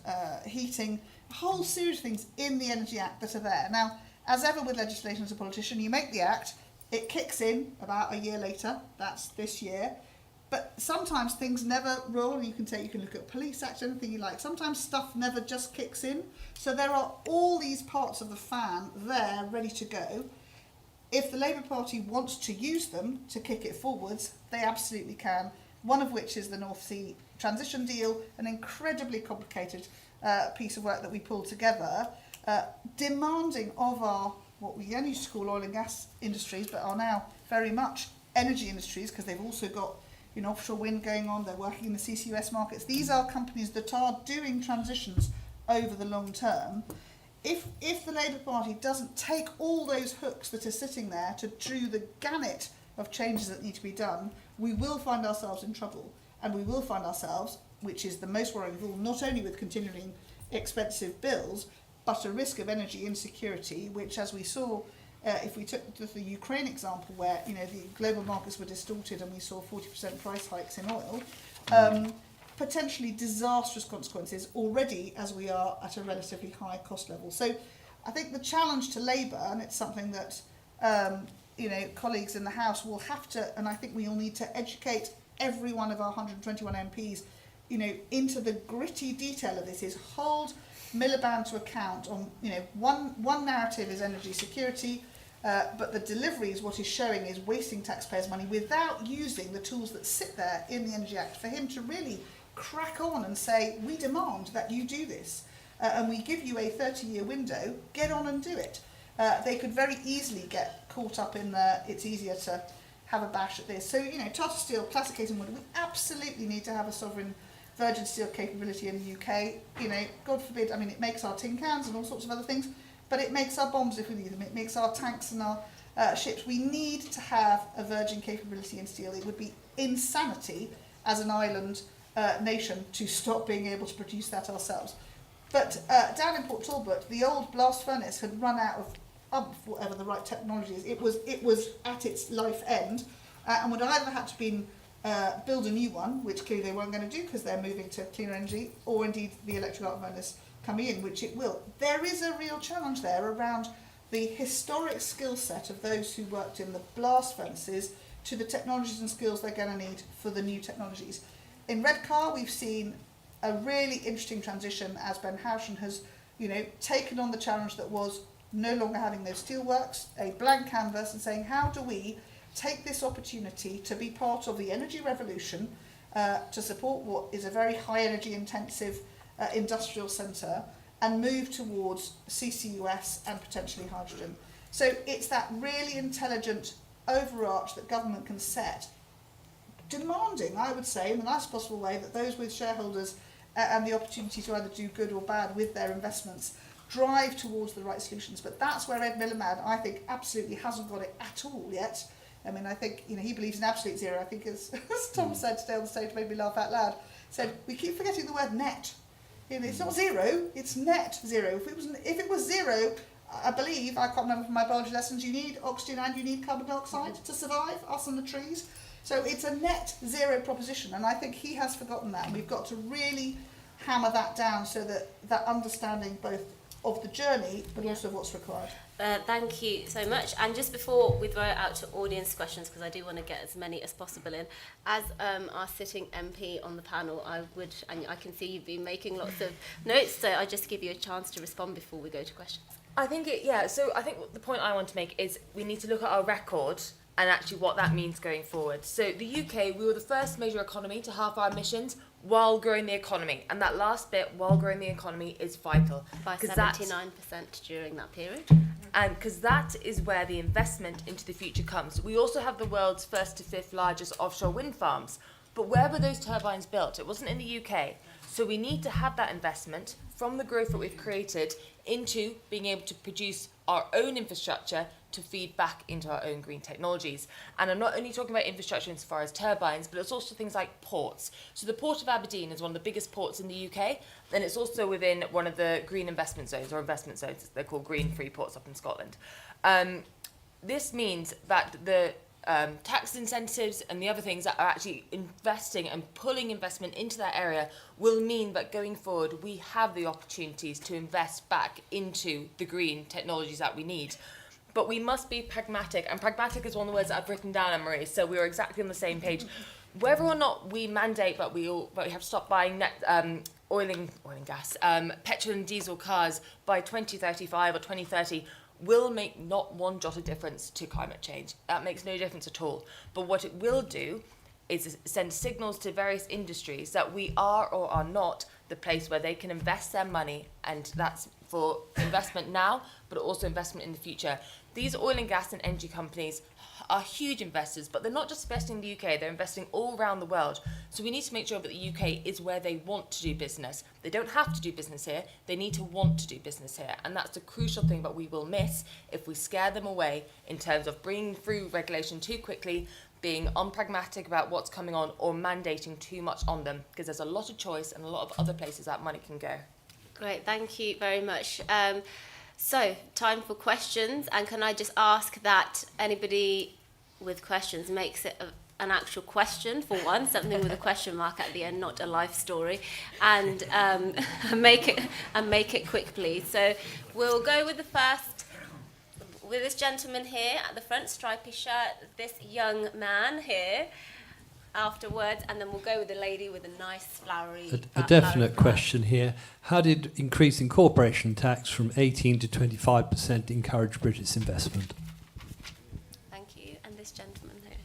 C: heating. A whole series of things in the Energy Act that are there. Now, as ever with legislation as a politician, you make the act, it kicks in about a year later, that's this year. But sometimes things never roll, and you can look at Police Act, anything you like. Sometimes stuff never just kicks in. So there are all these parts of the fan there ready to go. If the Labour Party wants to use them to kick it forwards, they absolutely can. One of which is the North Sea transition deal, an incredibly complicated piece of work that we pulled together, demanding of our, what we only used to call oil and gas industries, but are now very much energy industries, because they've also got offshore wind going on, they're working in the CCUS markets. These are companies that are doing transitions over the long term. If the Labour Party doesn't take all those hooks that are sitting there to do the gamut of changes that need to be done, we will find ourselves in trouble. And we will find ourselves, which is the most worrying of all, not only with continuing expensive bills, but a risk of energy insecurity, which, as we saw, if we took the Ukraine example, where the global markets were distorted and we saw 40% price hikes in oil, potentially disastrous consequences already as we are at a relatively high cost level. So I think the challenge to Labour, and it's something that colleagues in the House will have to, and I think we all need to educate every one of our 121 MPs, into the gritty detail of this, is hold Miliband to account on, one narrative is energy security, but the delivery is what is showing is wasting taxpayers' money without using the tools that sit there in the Energy Act for him to really crack on and say, we demand that you do this, and we give you a 30-year window, get on and do it. They could very easily get caught up in it's easier to have a bash at this. So, Tata Steel, classic case in point, we absolutely need to have a sovereign virgin steel capability in the UK. God forbid, it makes our tin cans and all sorts of other things, but it makes our bombs if we need them, it makes our tanks and our ships. We need to have a virgin capability in steel. It would be insanity as an island nation to stop being able to produce that ourselves. But down in Port Talbot, the old blast furnace had run out of whatever the right technology is. It was at its life end, and would either have to be build a new one, which clearly they weren't going to do because they're moving to cleaner energy, or indeed the electric arc furnace coming in, which it will. There is a real challenge there around the historic skill set of those who worked in the blast furnaces to the technologies and skills they're going to need for the new technologies. In Redcar, we've seen a really interesting transition as Ben Houchen has, taken on the challenge that was no longer having those steelworks, a blank canvas, and saying, how do we take this opportunity to be part of the energy revolution, to support what is a very high energy intensive industrial centre, and move towards CCUS and potentially hydrogen. So it's that really intelligent overarch that government can set, demanding, I would say, in the nicest possible way, that those with shareholders and the opportunity to either do good or bad with their investments drive towards the right solutions. But that's where Ed Miliband, I think, absolutely hasn't got it at all yet. I think he believes in absolute zero. I think as Tom said today on the stage, made me laugh out loud, said we keep forgetting the word net. It's not zero, it's net zero. If it was zero, I believe, I can't remember from my biology lessons, you need oxygen and you need carbon dioxide to survive, us and the trees. So it's a net zero proposition, and I think he has forgotten that, and we've got to really hammer that down so that that understanding both of the journey, but also what's required.
A: Thank you so much. And just before we throw it out to audience questions, because I do want to get as many as possible in, as our sitting MP on the panel, and I can see you've been making lots of notes, so I'll just give you a chance to respond before we go to questions.
B: I think so I think the point I want to make is we need to look at our record and actually what that means going forward. So the UK, we were the first major economy to halve our emissions while growing the economy. And that last bit, while growing the economy, is vital.
A: By 79% during that period.
B: And because that is where the investment into the future comes. We also have the world's first to fifth largest offshore wind farms. But where were those turbines built? It wasn't in the UK. So we need to have that investment from the growth that we've created into being able to produce our own infrastructure to feed back into our own green technologies. And I'm not only talking about infrastructure insofar as turbines, but it's also things like ports. So the Port of Aberdeen is one of the biggest ports in the UK, and it's also within one of the green investment zones, or investment zones. They're called green free ports up in Scotland. This means that the tax incentives and the other things that are actually investing and pulling investment into that area will mean that going forward we have the opportunities to invest back into the green technologies that we need. But we must be pragmatic, and pragmatic is one of the words that I've written down, Anne-Marie, so we are exactly on the same page. Whether or not we mandate that we have to stop buying oil and gas, petrol and diesel cars by 2035 or 2030 will make not one jot of difference to climate change. That makes no difference at all. But what it will do is send signals to various industries that we are or are not the place where they can invest their money, and that's for investment now, but also investment in the future. These oil and gas and energy companies are huge investors, but they're not just investing in the UK, they're investing all around the world. So we need to make sure that the UK is where they want to do business. They don't have to do business here, they need to want to do business here. And that's the crucial thing that we will miss if we scare them away in terms of bringing through regulation too quickly, being unpragmatic about what's coming on, or mandating too much on them, because there's a lot of choice and a lot of other places that money can go.
A: Great, thank you very much. So, time for questions, and can I just ask that anybody with questions makes it an actual question for one, something with a question mark at the end, not a life story, and make it quick, please. So we'll go with the first, with this gentleman here at the front, stripy shirt, this young man here afterwards, and then we'll go with the lady with a nice flowery...
G: A definite question here. How did increasing corporation tax from 18 to 25% encourage British investment?
A: Thank you. And this gentleman here.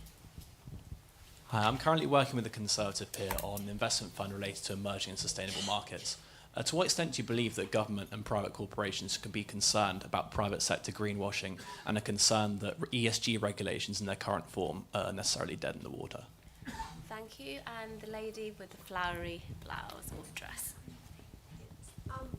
H: Hi, I'm currently working with a Conservative peer on an investment fund related to emerging and sustainable markets. To what extent do you believe that government and private corporations can be concerned about private sector greenwashing, and are concerned that ESG regulations in their current form are necessarily dead in the water?
A: Thank you. And the lady with the flowery blouse or dress.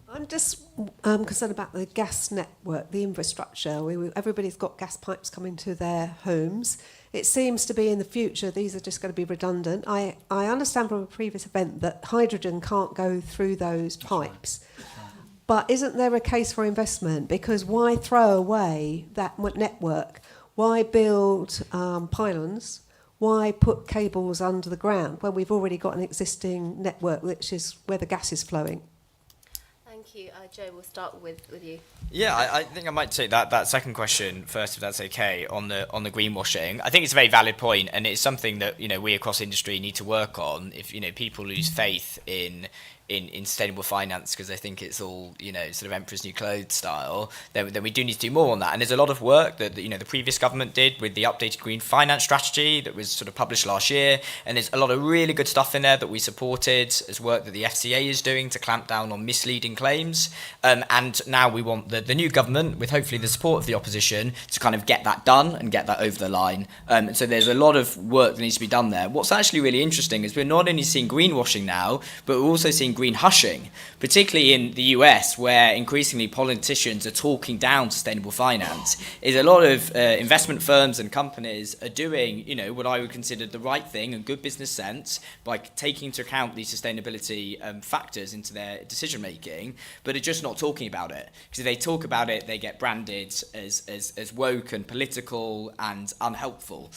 I: I'm just concerned about the gas network, the infrastructure. Everybody's got gas pipes coming to their homes. It seems to be in the future these are just going to be redundant. I understand from a previous event that hydrogen can't go through those pipes. But isn't there a case for investment? Because why throw away that network? Why build pylons? Why put cables under the ground when we've already got an existing network, which is where the gas is flowing?
A: Thank you. Joe, we'll start with you.
F: Yeah, I think I might take that second question first, if that's okay, on the greenwashing. I think it's a very valid point, and it's something that we across industry need to work on. If people lose faith in sustainable finance because they think it's all sort of emperor's new clothes style, then we do need to do more on that. And there's a lot of work that the previous government did with the updated green finance strategy that was sort of published last year, and there's a lot of really good stuff in there that we supported as work that the FCA is doing to clamp down on misleading claims, and now we want the new government, with hopefully the support of the opposition, to kind of get that done and get that over the line. And so there's a lot of work that needs to be done there. What's actually really interesting is we're not only seeing greenwashing now, but we're also seeing green hushing, particularly in the US, where increasingly politicians are talking down sustainable finance. Is a lot of investment firms and companies are doing, what I would consider the right thing and good business sense by taking into account these sustainability factors into their decision making, but are just not talking about it. Because if they talk about it, they get branded as woke and political and unhelpful.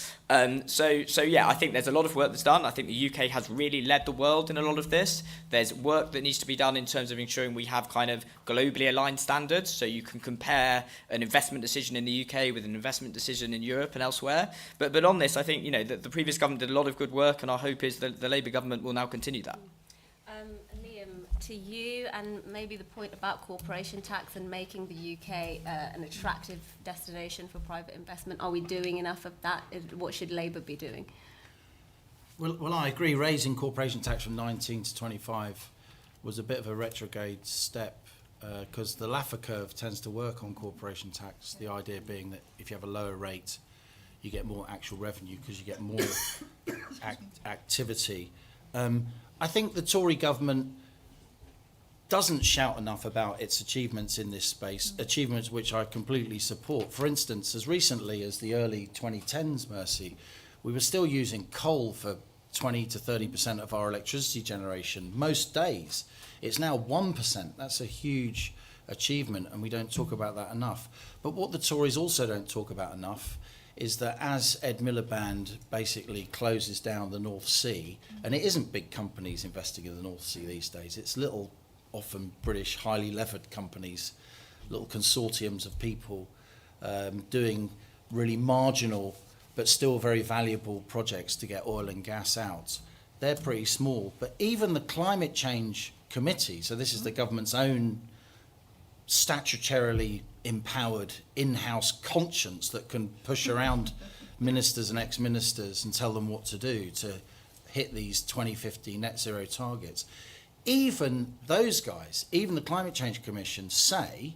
F: So yeah, I think there's a lot of work that's done. I think the UK has really led the world in a lot of this. There's work that needs to be done in terms of ensuring we have kind of globally aligned standards, so you can compare an investment decision in the UK with an investment decision in Europe and elsewhere. But on this, I think, you know, the previous government did a lot of good work, and our hope is that the Labour government will now continue that.
A: Liam, to you, and maybe the point about corporation tax and making the UK an attractive destination for private investment. Are we doing enough of that? What should Labour be doing?
E: Well, I agree. Raising corporation tax from 19 to 25 was a bit of a retrograde step because the Laffer curve tends to work on corporation tax, the idea being that if you have a lower rate, you get more actual revenue because you get more activity. I think the Tory government doesn't shout enough about its achievements in this space, achievements which I completely support. For instance, as recently as the early 2010s, Mercy, we were still using coal for 20 to 30% of our electricity generation most days. It's now 1%. That's a huge achievement, and we don't talk about that enough. But what the Tories also don't talk about enough is that as Ed Miliband basically closes down the North Sea, and it isn't big companies investing in the North Sea these days, it's little, often British, highly levered companies, little consortiums of people doing really marginal but still very valuable projects to get oil and gas out. They're pretty small, but even the Climate Change Committee, so this is the government's own statutorily empowered in-house conscience that can push around ministers and ex-ministers and tell them what to do to hit these 2050 net zero targets. Even those guys, even the Climate Change Commission say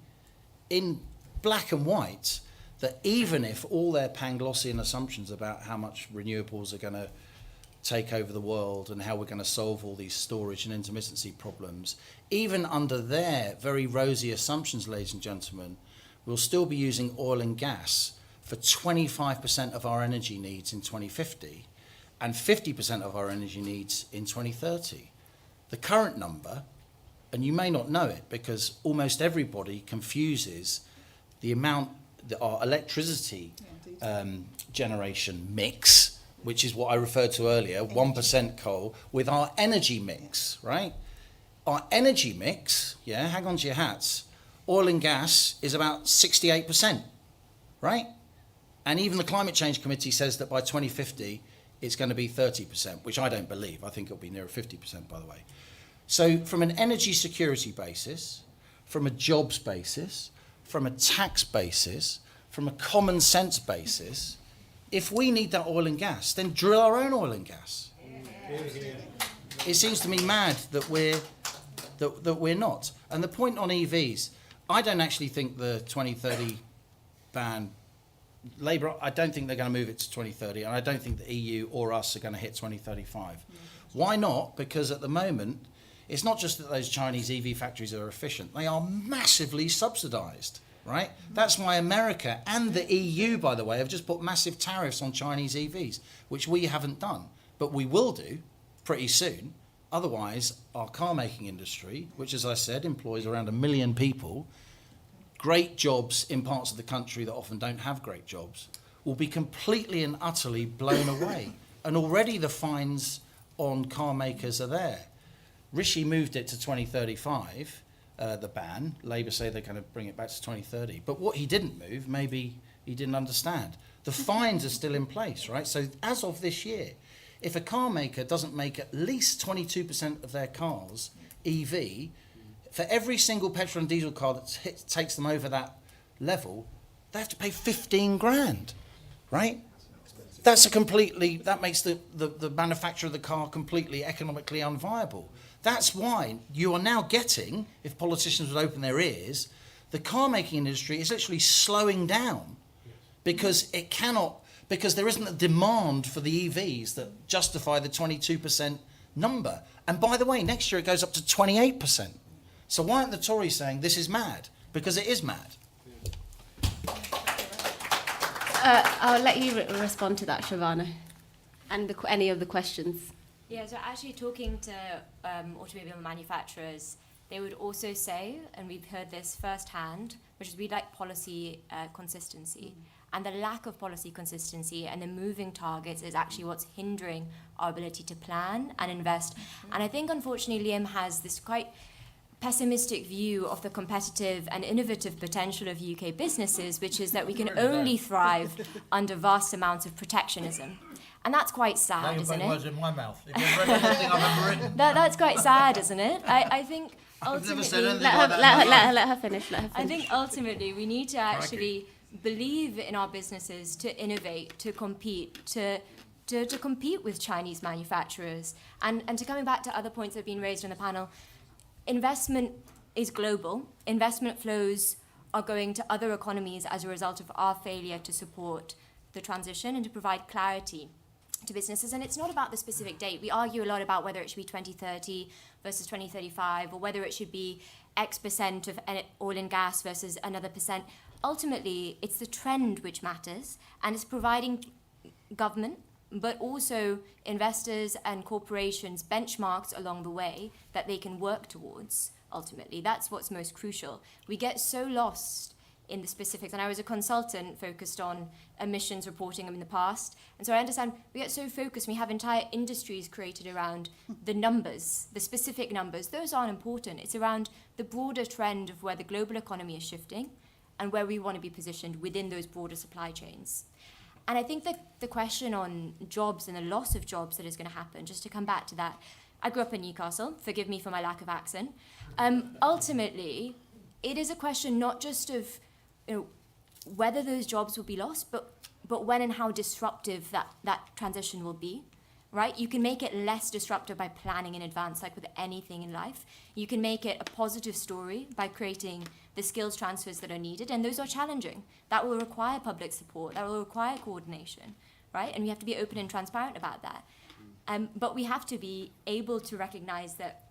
E: in black and white that even if all their Panglossian assumptions about how much renewables are going to take over the world and how we're going to solve all these storage and intermittency problems, even under their very rosy assumptions, ladies and gentlemen, we'll still be using oil and gas for 25% of our energy needs in 2050 and 50% of our energy needs in 2030. The current number, and you may not know it because almost everybody confuses the amount our electricity generation mix, which is what I referred to earlier, 1% coal, with our energy mix, right? Our energy mix, hang on to your hats, oil and gas is about 68%, right? And even the Climate Change Committee says that by 2050, it's going to be 30%, which I don't believe. I think it'll be nearer 50%, by the way. So from an energy security basis, from a jobs basis, from a tax basis, from a common sense basis, if we need that oil and gas, then drill our own oil and gas. It seems to me mad that we're not. And the point on EVs, I don't actually think the 2030 ban, Labour, I don't think they're going to move it to 2030, and I don't think the EU or us are going to hit 2035. Why not? Because at the moment, it's not just that those Chinese EV factories are efficient, they are massively subsidised, right? That's why America and the EU, by the way, have just put massive tariffs on Chinese EVs, which we haven't done. But we will do pretty soon. Otherwise, our car making industry, which, as I said, employs around 1 million people, great jobs in parts of the country that often don't have great jobs, will be completely and utterly blown away. And already the fines on car makers are there. Rishi moved it to 2035, the ban. Labour say they're going to bring it back to 2030. But what he didn't move, maybe he didn't understand. The fines are still in place, right? So as of this year, if a car maker doesn't make at least 22% of their cars EV, for every single petrol and diesel car that takes them over that level, they have to pay 15 grand, right? That makes the manufacturer of the car completely economically unviable. That's why you are now getting, if politicians would open their ears, the car making industry is literally slowing down because there isn't a demand for the EVs that justify the 22% number. And by the way, next year it goes up to 28%. So why aren't the Tories saying this is mad? Because it is mad.
A: I'll let you respond to that, Shahbano, and any of the questions.
D: Yeah, so actually talking to automobile manufacturers, they would also say, and we've heard this firsthand, which is we'd like policy consistency. And the lack of policy consistency and the moving targets is actually what's hindering our ability to plan and invest. And I think, unfortunately, Liam has this quite pessimistic view of the competitive and innovative potential of UK businesses, which is that we can only thrive under vast amounts of protectionism. And that's quite sad, isn't it?
E: Words in my mouth. If you've read anything I've ever written.
D: That's quite sad, isn't it? I think ultimately...
A: Let her finish.
D: I think ultimately we need to actually believe in our businesses to innovate, to compete, to compete with Chinese manufacturers. And to coming back to other points that have been raised on the panel, investment is global. Investment flows are going to other economies as a result of our failure to support the transition and to provide clarity to businesses. And it's not about the specific date. We argue a lot about whether it should be 2030 versus 2035, or whether it should be X percent of oil and gas versus another percent. Ultimately, it's the trend which matters, and it's providing government, but also investors and corporations benchmarks along the way that they can work towards. Ultimately, that's what's most crucial. We get so lost in the specifics, and I was a consultant focused on emissions reporting in the past, and so I understand we get so focused, we have entire industries created around the numbers, the specific numbers. Those aren't important. It's around the broader trend of where the global economy is shifting and where we want to be positioned within those broader supply chains. And I think that the question on jobs and the loss of jobs that is going to happen, just to come back to that, I grew up in Newcastle, forgive me for my lack of accent. Ultimately, it is a question not just of whether those jobs will be lost, but when and how disruptive that transition will be, right? You can make it less disruptive by planning in advance, like with anything in life. You can make it a positive story by creating the skills transfers that are needed, and those are challenging. That will require public support, that will require coordination, right? And we have to be open and transparent about that. But we have to be able to recognize that,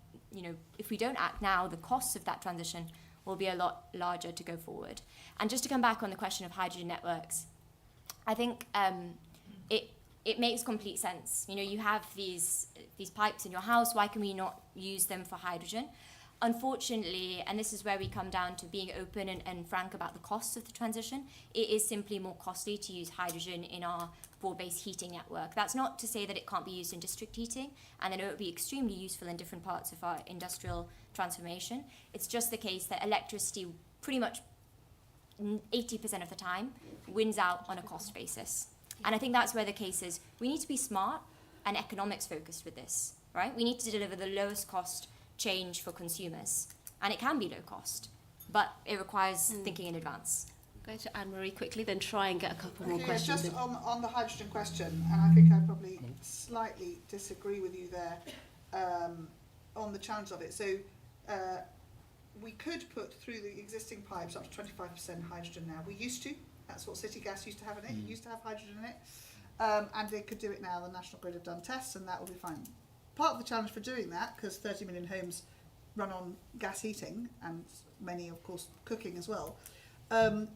D: if we don't act now, the costs of that transition will be a lot larger to go forward. And just to come back on the question of hydrogen networks, I think it makes complete sense. You have these pipes in your house, why can we not use them for hydrogen? Unfortunately, and this is where we come down to being open and frank about the costs of the transition, it is simply more costly to use hydrogen in our broad-based heating network. That's not to say that it can't be used in district heating, and I know it would be extremely useful in different parts of our industrial transformation. It's just the case that electricity pretty much 80% of the time wins out on a cost basis. And I think that's where the case is. We need to be smart and economics focused with this, right? We need to deliver the lowest cost change for consumers. And it can be low cost, but it requires thinking in advance.
A: Go to Anne-Marie quickly, then try and get a couple more
C: Okay,
A: questions
C: just
A: in.
C: on the hydrogen question, and I think I probably slightly disagree with you there on the challenge of it. So we could put through the existing pipes up to 25% hydrogen now. We used to. That's what City Gas used to have in it. It used to have hydrogen in it. And they could do it now. The National Grid have done tests, and that will be fine. Part of the challenge for doing that, because 30 million homes run on gas heating, and many, of course, cooking as well,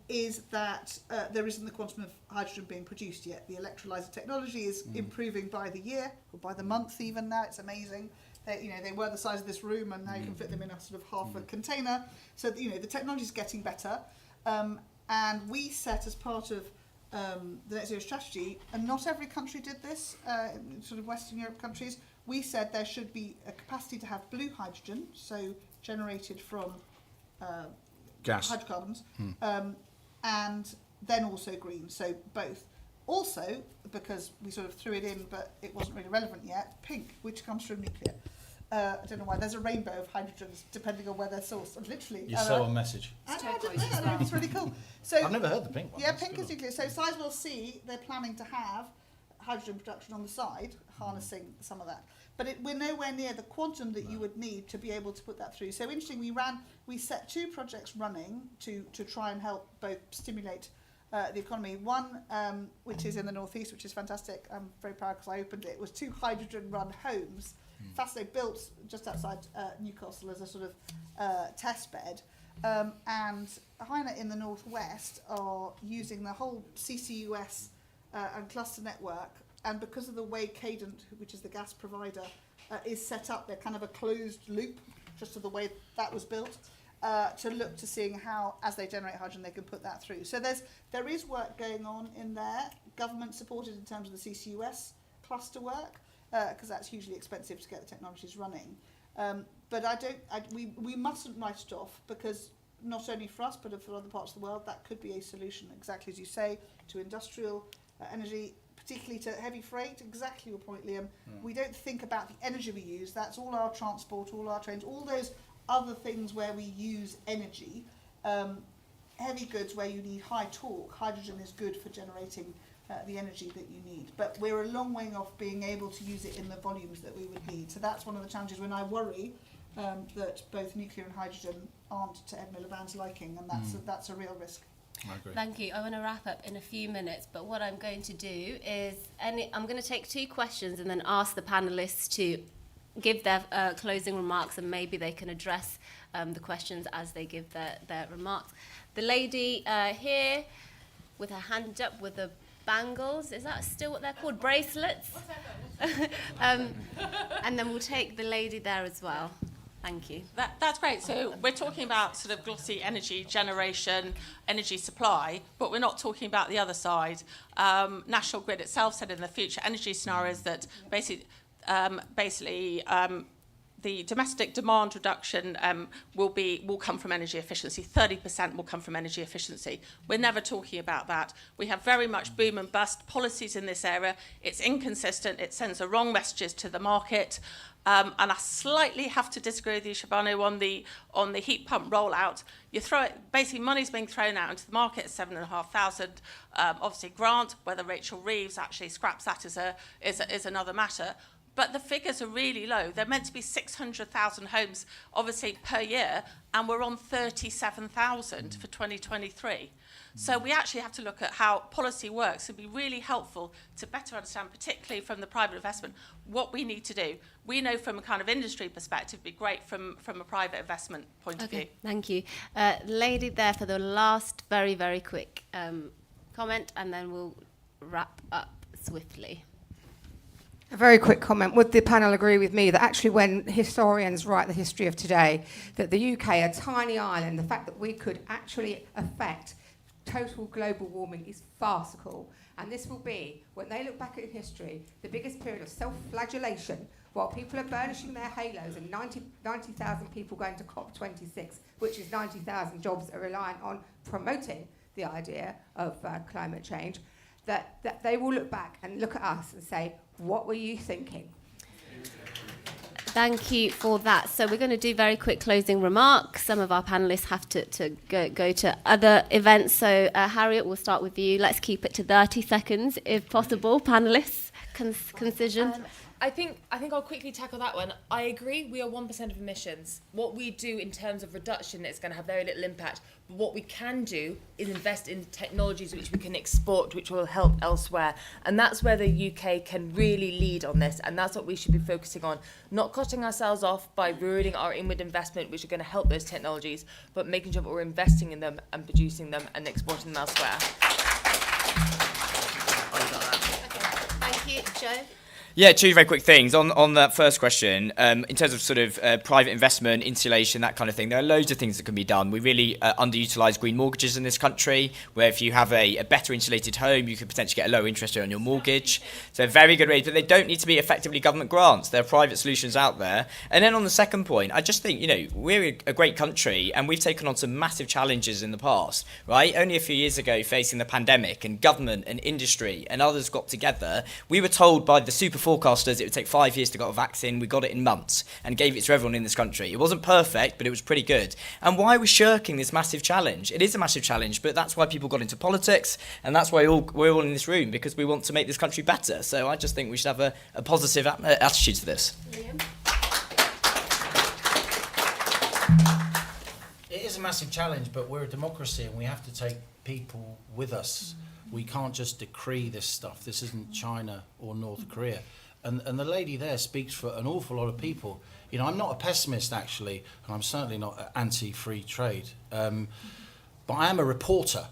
C: is that there isn't the quantum of hydrogen being produced yet. The electrolyzer technology is improving by the year, or by the month even now. It's amazing. They were the size of this room, and now you can fit them in a sort of half a container. So, the technology is getting better. And we set as part of the net zero strategy, and not every country did this, in sort of Western Europe countries, we said there should be a capacity to have blue hydrogen, so generated from
E: Gas.
C: hydrocarbons, and then also green, so both. Also, because we sort of threw it in, but it wasn't really relevant yet, pink, which comes from nuclear. I don't know why. There's a rainbow of hydrogens depending on where they're sourced. Literally.
E: You sell a message.
C: I didn't know that. It's really cool. So
E: I've never heard the pink one.
C: yeah,
E: That's
C: pink
E: good
C: is nuclear. So Sizewell C, they're planning to have hydrogen production on the side, harnessing some of that. But we're nowhere near the quantum that you would need to be able to put that through. So interesting, we set 2 projects running to try and help both stimulate the economy. One, which is in the northeast, which is fantastic. I'm very proud because I opened it. It was 2 hydrogen-run homes. Fascinating, built just outside Newcastle as a sort of test bed. And Harriet in the northwest are using the whole CCUS and cluster network, and because of the way Cadent, which is the gas provider, is set up, they're kind of a closed loop just of the way that was built, to look to seeing how, as they generate hydrogen, they can put that through. So there is work going on in there, government supported in terms of the CCUS cluster work, because that's hugely expensive to get the technologies running. But we mustn't write it off, because not only for us, but for other parts of the world, that could be a solution, exactly as you say, to industrial energy, particularly to heavy freight. Exactly your point, Liam. We don't think about the energy we use. That's all our transport, all our trains, all those other things where we use energy. Heavy goods where you need high torque, hydrogen is good for generating the energy that you need. But we're a long way off being able to use it in the volumes that we would need. So that's one of the challenges when I worry that both nuclear and hydrogen aren't to Ed Miliband's liking, and that's a real risk.
E: I agree.
A: Thank you. I want to wrap up in a few minutes, but what I'm going to do is I'm going to take 2 questions and then ask the panellists to give their closing remarks, and maybe they can address the questions as they give their remarks. The lady here with her hand up with the bangles, is that still what they're called? Bracelets? And then we'll take the lady there as well. Thank you.
J: That's great. So we're talking about sort of glossy energy generation, energy supply, but we're not talking about the other side. National Grid itself said in the future energy scenarios that basically the domestic demand reduction will come from energy efficiency. 30% will come from energy efficiency. We're never talking about that. We have very much boom and bust policies in this area. It's inconsistent. It sends the wrong messages to the market. And I slightly have to disagree with you, Shahbano, on the heat pump rollout. You throw it, basically money's being thrown out into the market at 7,500. Obviously, grant, whether Rachel Reeves actually scraps that is another matter. But the figures are really low. They're meant to be 600,000 homes, obviously, per year, and we're on 37,000 for 2023. So we actually have to look at how policy works. It'd be really helpful to better understand, particularly from the private investment, what we need to do. We know from a kind of industry perspective, it'd be great from a private investment point of view.
A: Thank you. Lady there for the last very, very quick comment, and then we'll wrap up swiftly.
K: A very quick comment. Would the panel agree with me that actually when historians write the history of today, that the UK, a tiny island, the fact that we could actually affect total global warming is farcical. And this will be, when they look back at history, the biggest period of self-flagellation while people are burnishing their halos and 90,000 people going to COP26, which is 90,000 jobs that are reliant on promoting the idea of climate change, that they will look back and look at us and say, what were you thinking?
A: Thank you for that. So we're going to do very quick closing remarks. Some of our panellists have to go to other events. So Harriet, we'll start with you. Let's keep it to 30 seconds, if possible. Panellists, concision.
B: I think I'll quickly tackle that one. I agree, we are 1% of emissions. What we do in terms of reduction is going to have very little impact. But what we can do is invest in technologies which we can export, which will help elsewhere. And that's where the UK can really lead on this. And that's what we should be focusing on. Not cutting ourselves off by ruining our inward investment, which are going to help those technologies, but making sure that we're investing in them and producing them and exporting them elsewhere.
A: Thank you, Joe.
F: Yeah, 2 very quick things. On that first question, in terms of sort of private investment, insulation, that kind of thing, there are loads of things that can be done. We really underutilise green mortgages in this country, where if you have a better insulated home, you could potentially get a lower interest rate on your mortgage. So very good ways, but they don't need to be effectively government grants. There are private solutions out there. And then on the second point, I just think, we're a great country and we've taken on some massive challenges in the past, right? Only a few years ago, facing the pandemic, and government and industry and others got together, we were told by the super forecasters it would take 5 years to get a vaccine. We got it in months and gave it to everyone in this country. It wasn't perfect, but it was pretty good. And why are we shirking this massive challenge? It is a massive challenge, but that's why people got into politics, and that's why we're all in this room, because we want to make this country better. So I just think we should have a positive attitude to this.
A: Liam?
E: It is a massive challenge, but we're a democracy and we have to take people with us. We can't just decree this stuff. This isn't China or North Korea. And the lady there speaks for an awful lot of people. I'm not a pessimist, actually, and I'm certainly not anti-free trade. But I am a reporter,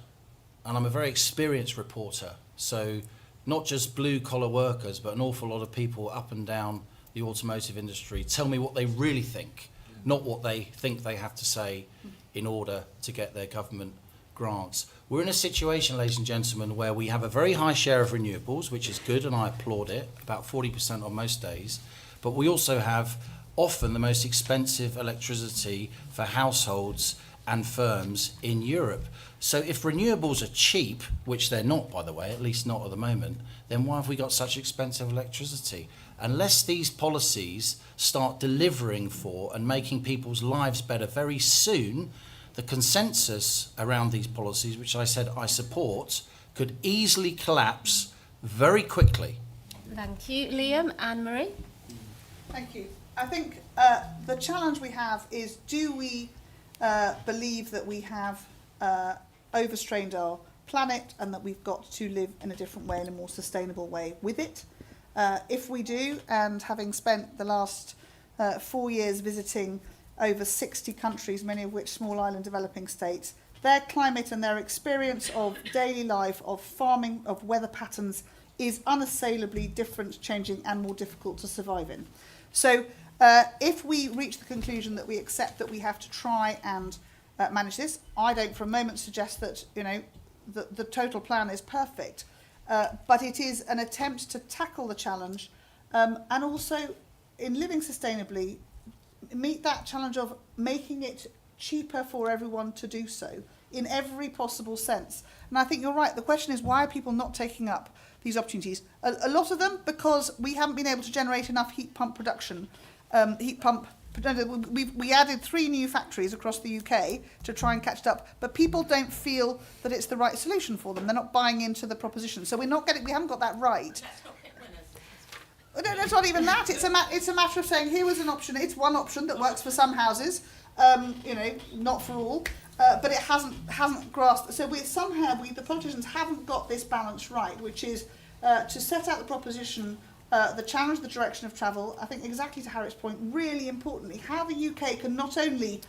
E: and I'm a very experienced reporter. So not just blue-collar workers, but an awful lot of people up and down the automotive industry tell me what they really think not what they think they have to say in order to get their government grants. We're in a situation, ladies and gentlemen, where we have a very high share of renewables, which is good, and I applaud it, about 40% on most days, but we also have often the most expensive electricity for households and firms in Europe. So if renewables are cheap, which they're not, by the way, at least not at the moment, then why have we got such expensive electricity? Unless these policies start delivering for and making people's lives better very soon, the consensus around these policies, which I said I support, could easily collapse very quickly.
A: Thank you. Liam, Anne-Marie?
C: Thank you. I think the challenge we have is, do we believe that we have overstrained our planet and that we've got to live in a different way, in a more sustainable way with it? If we do, and having spent the last 4 years visiting over 60 countries, many of which small island developing states, their climate and their experience of daily life, of farming, of weather patterns is unassailably different, changing and more difficult to survive in. So if we reach the conclusion that we accept that we have to try and manage this, I don't for a moment suggest that, you know, the total plan is perfect, but it is an attempt to tackle the challenge and also, in living sustainably, meet that challenge of making it cheaper for everyone to do so in every possible sense. And I think you're right. The question is, why are people not taking up these opportunities? A lot of them because we haven't been able to generate enough heat pump production. We added 3 new factories across the UK to try and catch it up, but people don't feel that it's the right solution for them. They're not buying into the proposition. So we haven't got that right. No, it's not even that. It's a matter of saying, here was an option. It's one option that works for some houses, you know, not for all, but it hasn't grasped. So the politicians haven't got this balance right, which is to set out the proposition, the challenge, the direction of travel. I think exactly to Harriet's point, really importantly, how the UK can not only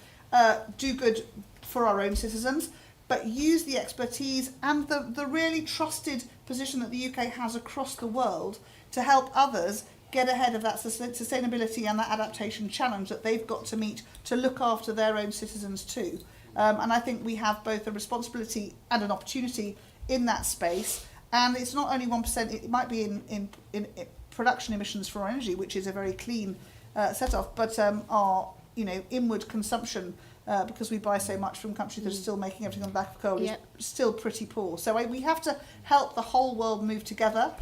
C: do good for our own citizens, but use the expertise and the really trusted position that the UK has across the world to help others get ahead of that sustainability and that adaptation challenge that they've got to meet to look after their own citizens too. And I think we have both a responsibility and an opportunity in that space. And it's not only 1%, it might be in production emissions for our energy, which is a very clean set-off, but our inward consumption, because we buy so much from countries that are still making everything on the back of coal, is still pretty poor. So we have to help the whole world move together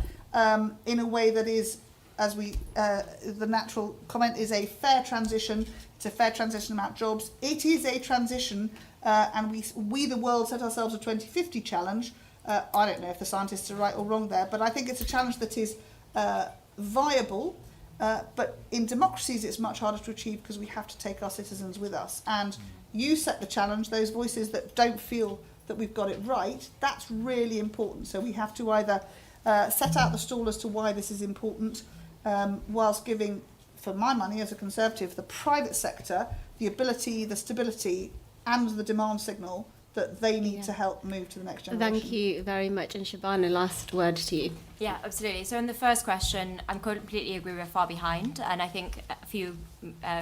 C: in a way that is, as the natural comment is, a fair transition. It's a fair transition about jobs. It is a transition, and we the world set ourselves a 2050 challenge. I don't know if the scientists are right or wrong there, but I think it's a challenge that is viable. But in democracies, it's much harder to achieve because we have to take our citizens with us. And you set the challenge, those voices that don't feel that we've got it right, that's really important. So we have to either set out the stall as to why this is important, whilst giving, for my money as a Conservative, the private sector the ability, the stability and the demand signal that they need to help move to the next generation.
A: Thank you very much. And Shahbano, last word to you.
D: Yeah, absolutely. So in the first question, I completely agree we're far behind, and I think a few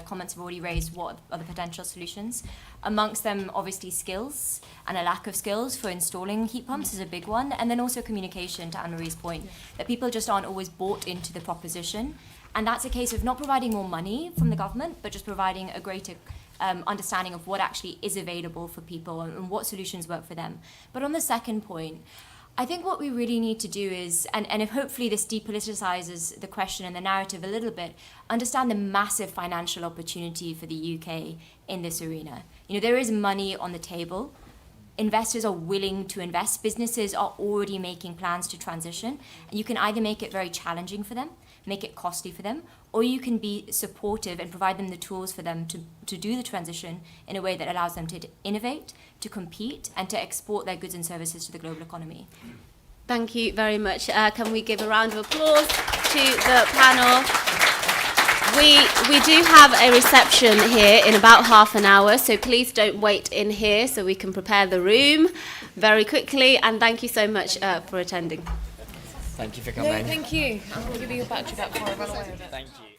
D: comments have already raised what are the potential solutions. Amongst them, obviously, skills and a lack of skills for installing heat pumps is a big one, and then also communication, to Anne-Marie's point, that people just aren't always bought into the proposition, and that's a case of not providing more money from the government, but just providing a greater understanding of what actually is available for people and what solutions work for them. But on the second point, I think what we really need to do is, and if hopefully this depoliticizes the question and the narrative a little bit, understand the massive financial opportunity for the UK in this arena. You know, there is money on the table. Investors are willing to invest. Businesses are already making plans to transition. And you can either make it very challenging for them, make it costly for them, or you can be supportive and provide them the tools for them to do the transition in a way that allows them to innovate, to compete, and to export their goods and services to the global economy.
A: Thank you very much. Can we give a round of applause to the panel? We do have a reception here in about half an hour, so please don't wait in here so we can prepare the room very quickly. And thank you so much for attending.
F: Thank you for coming.
B: No, thank you. I'm going to give you a battery back before I run away with it.
F: Thank you.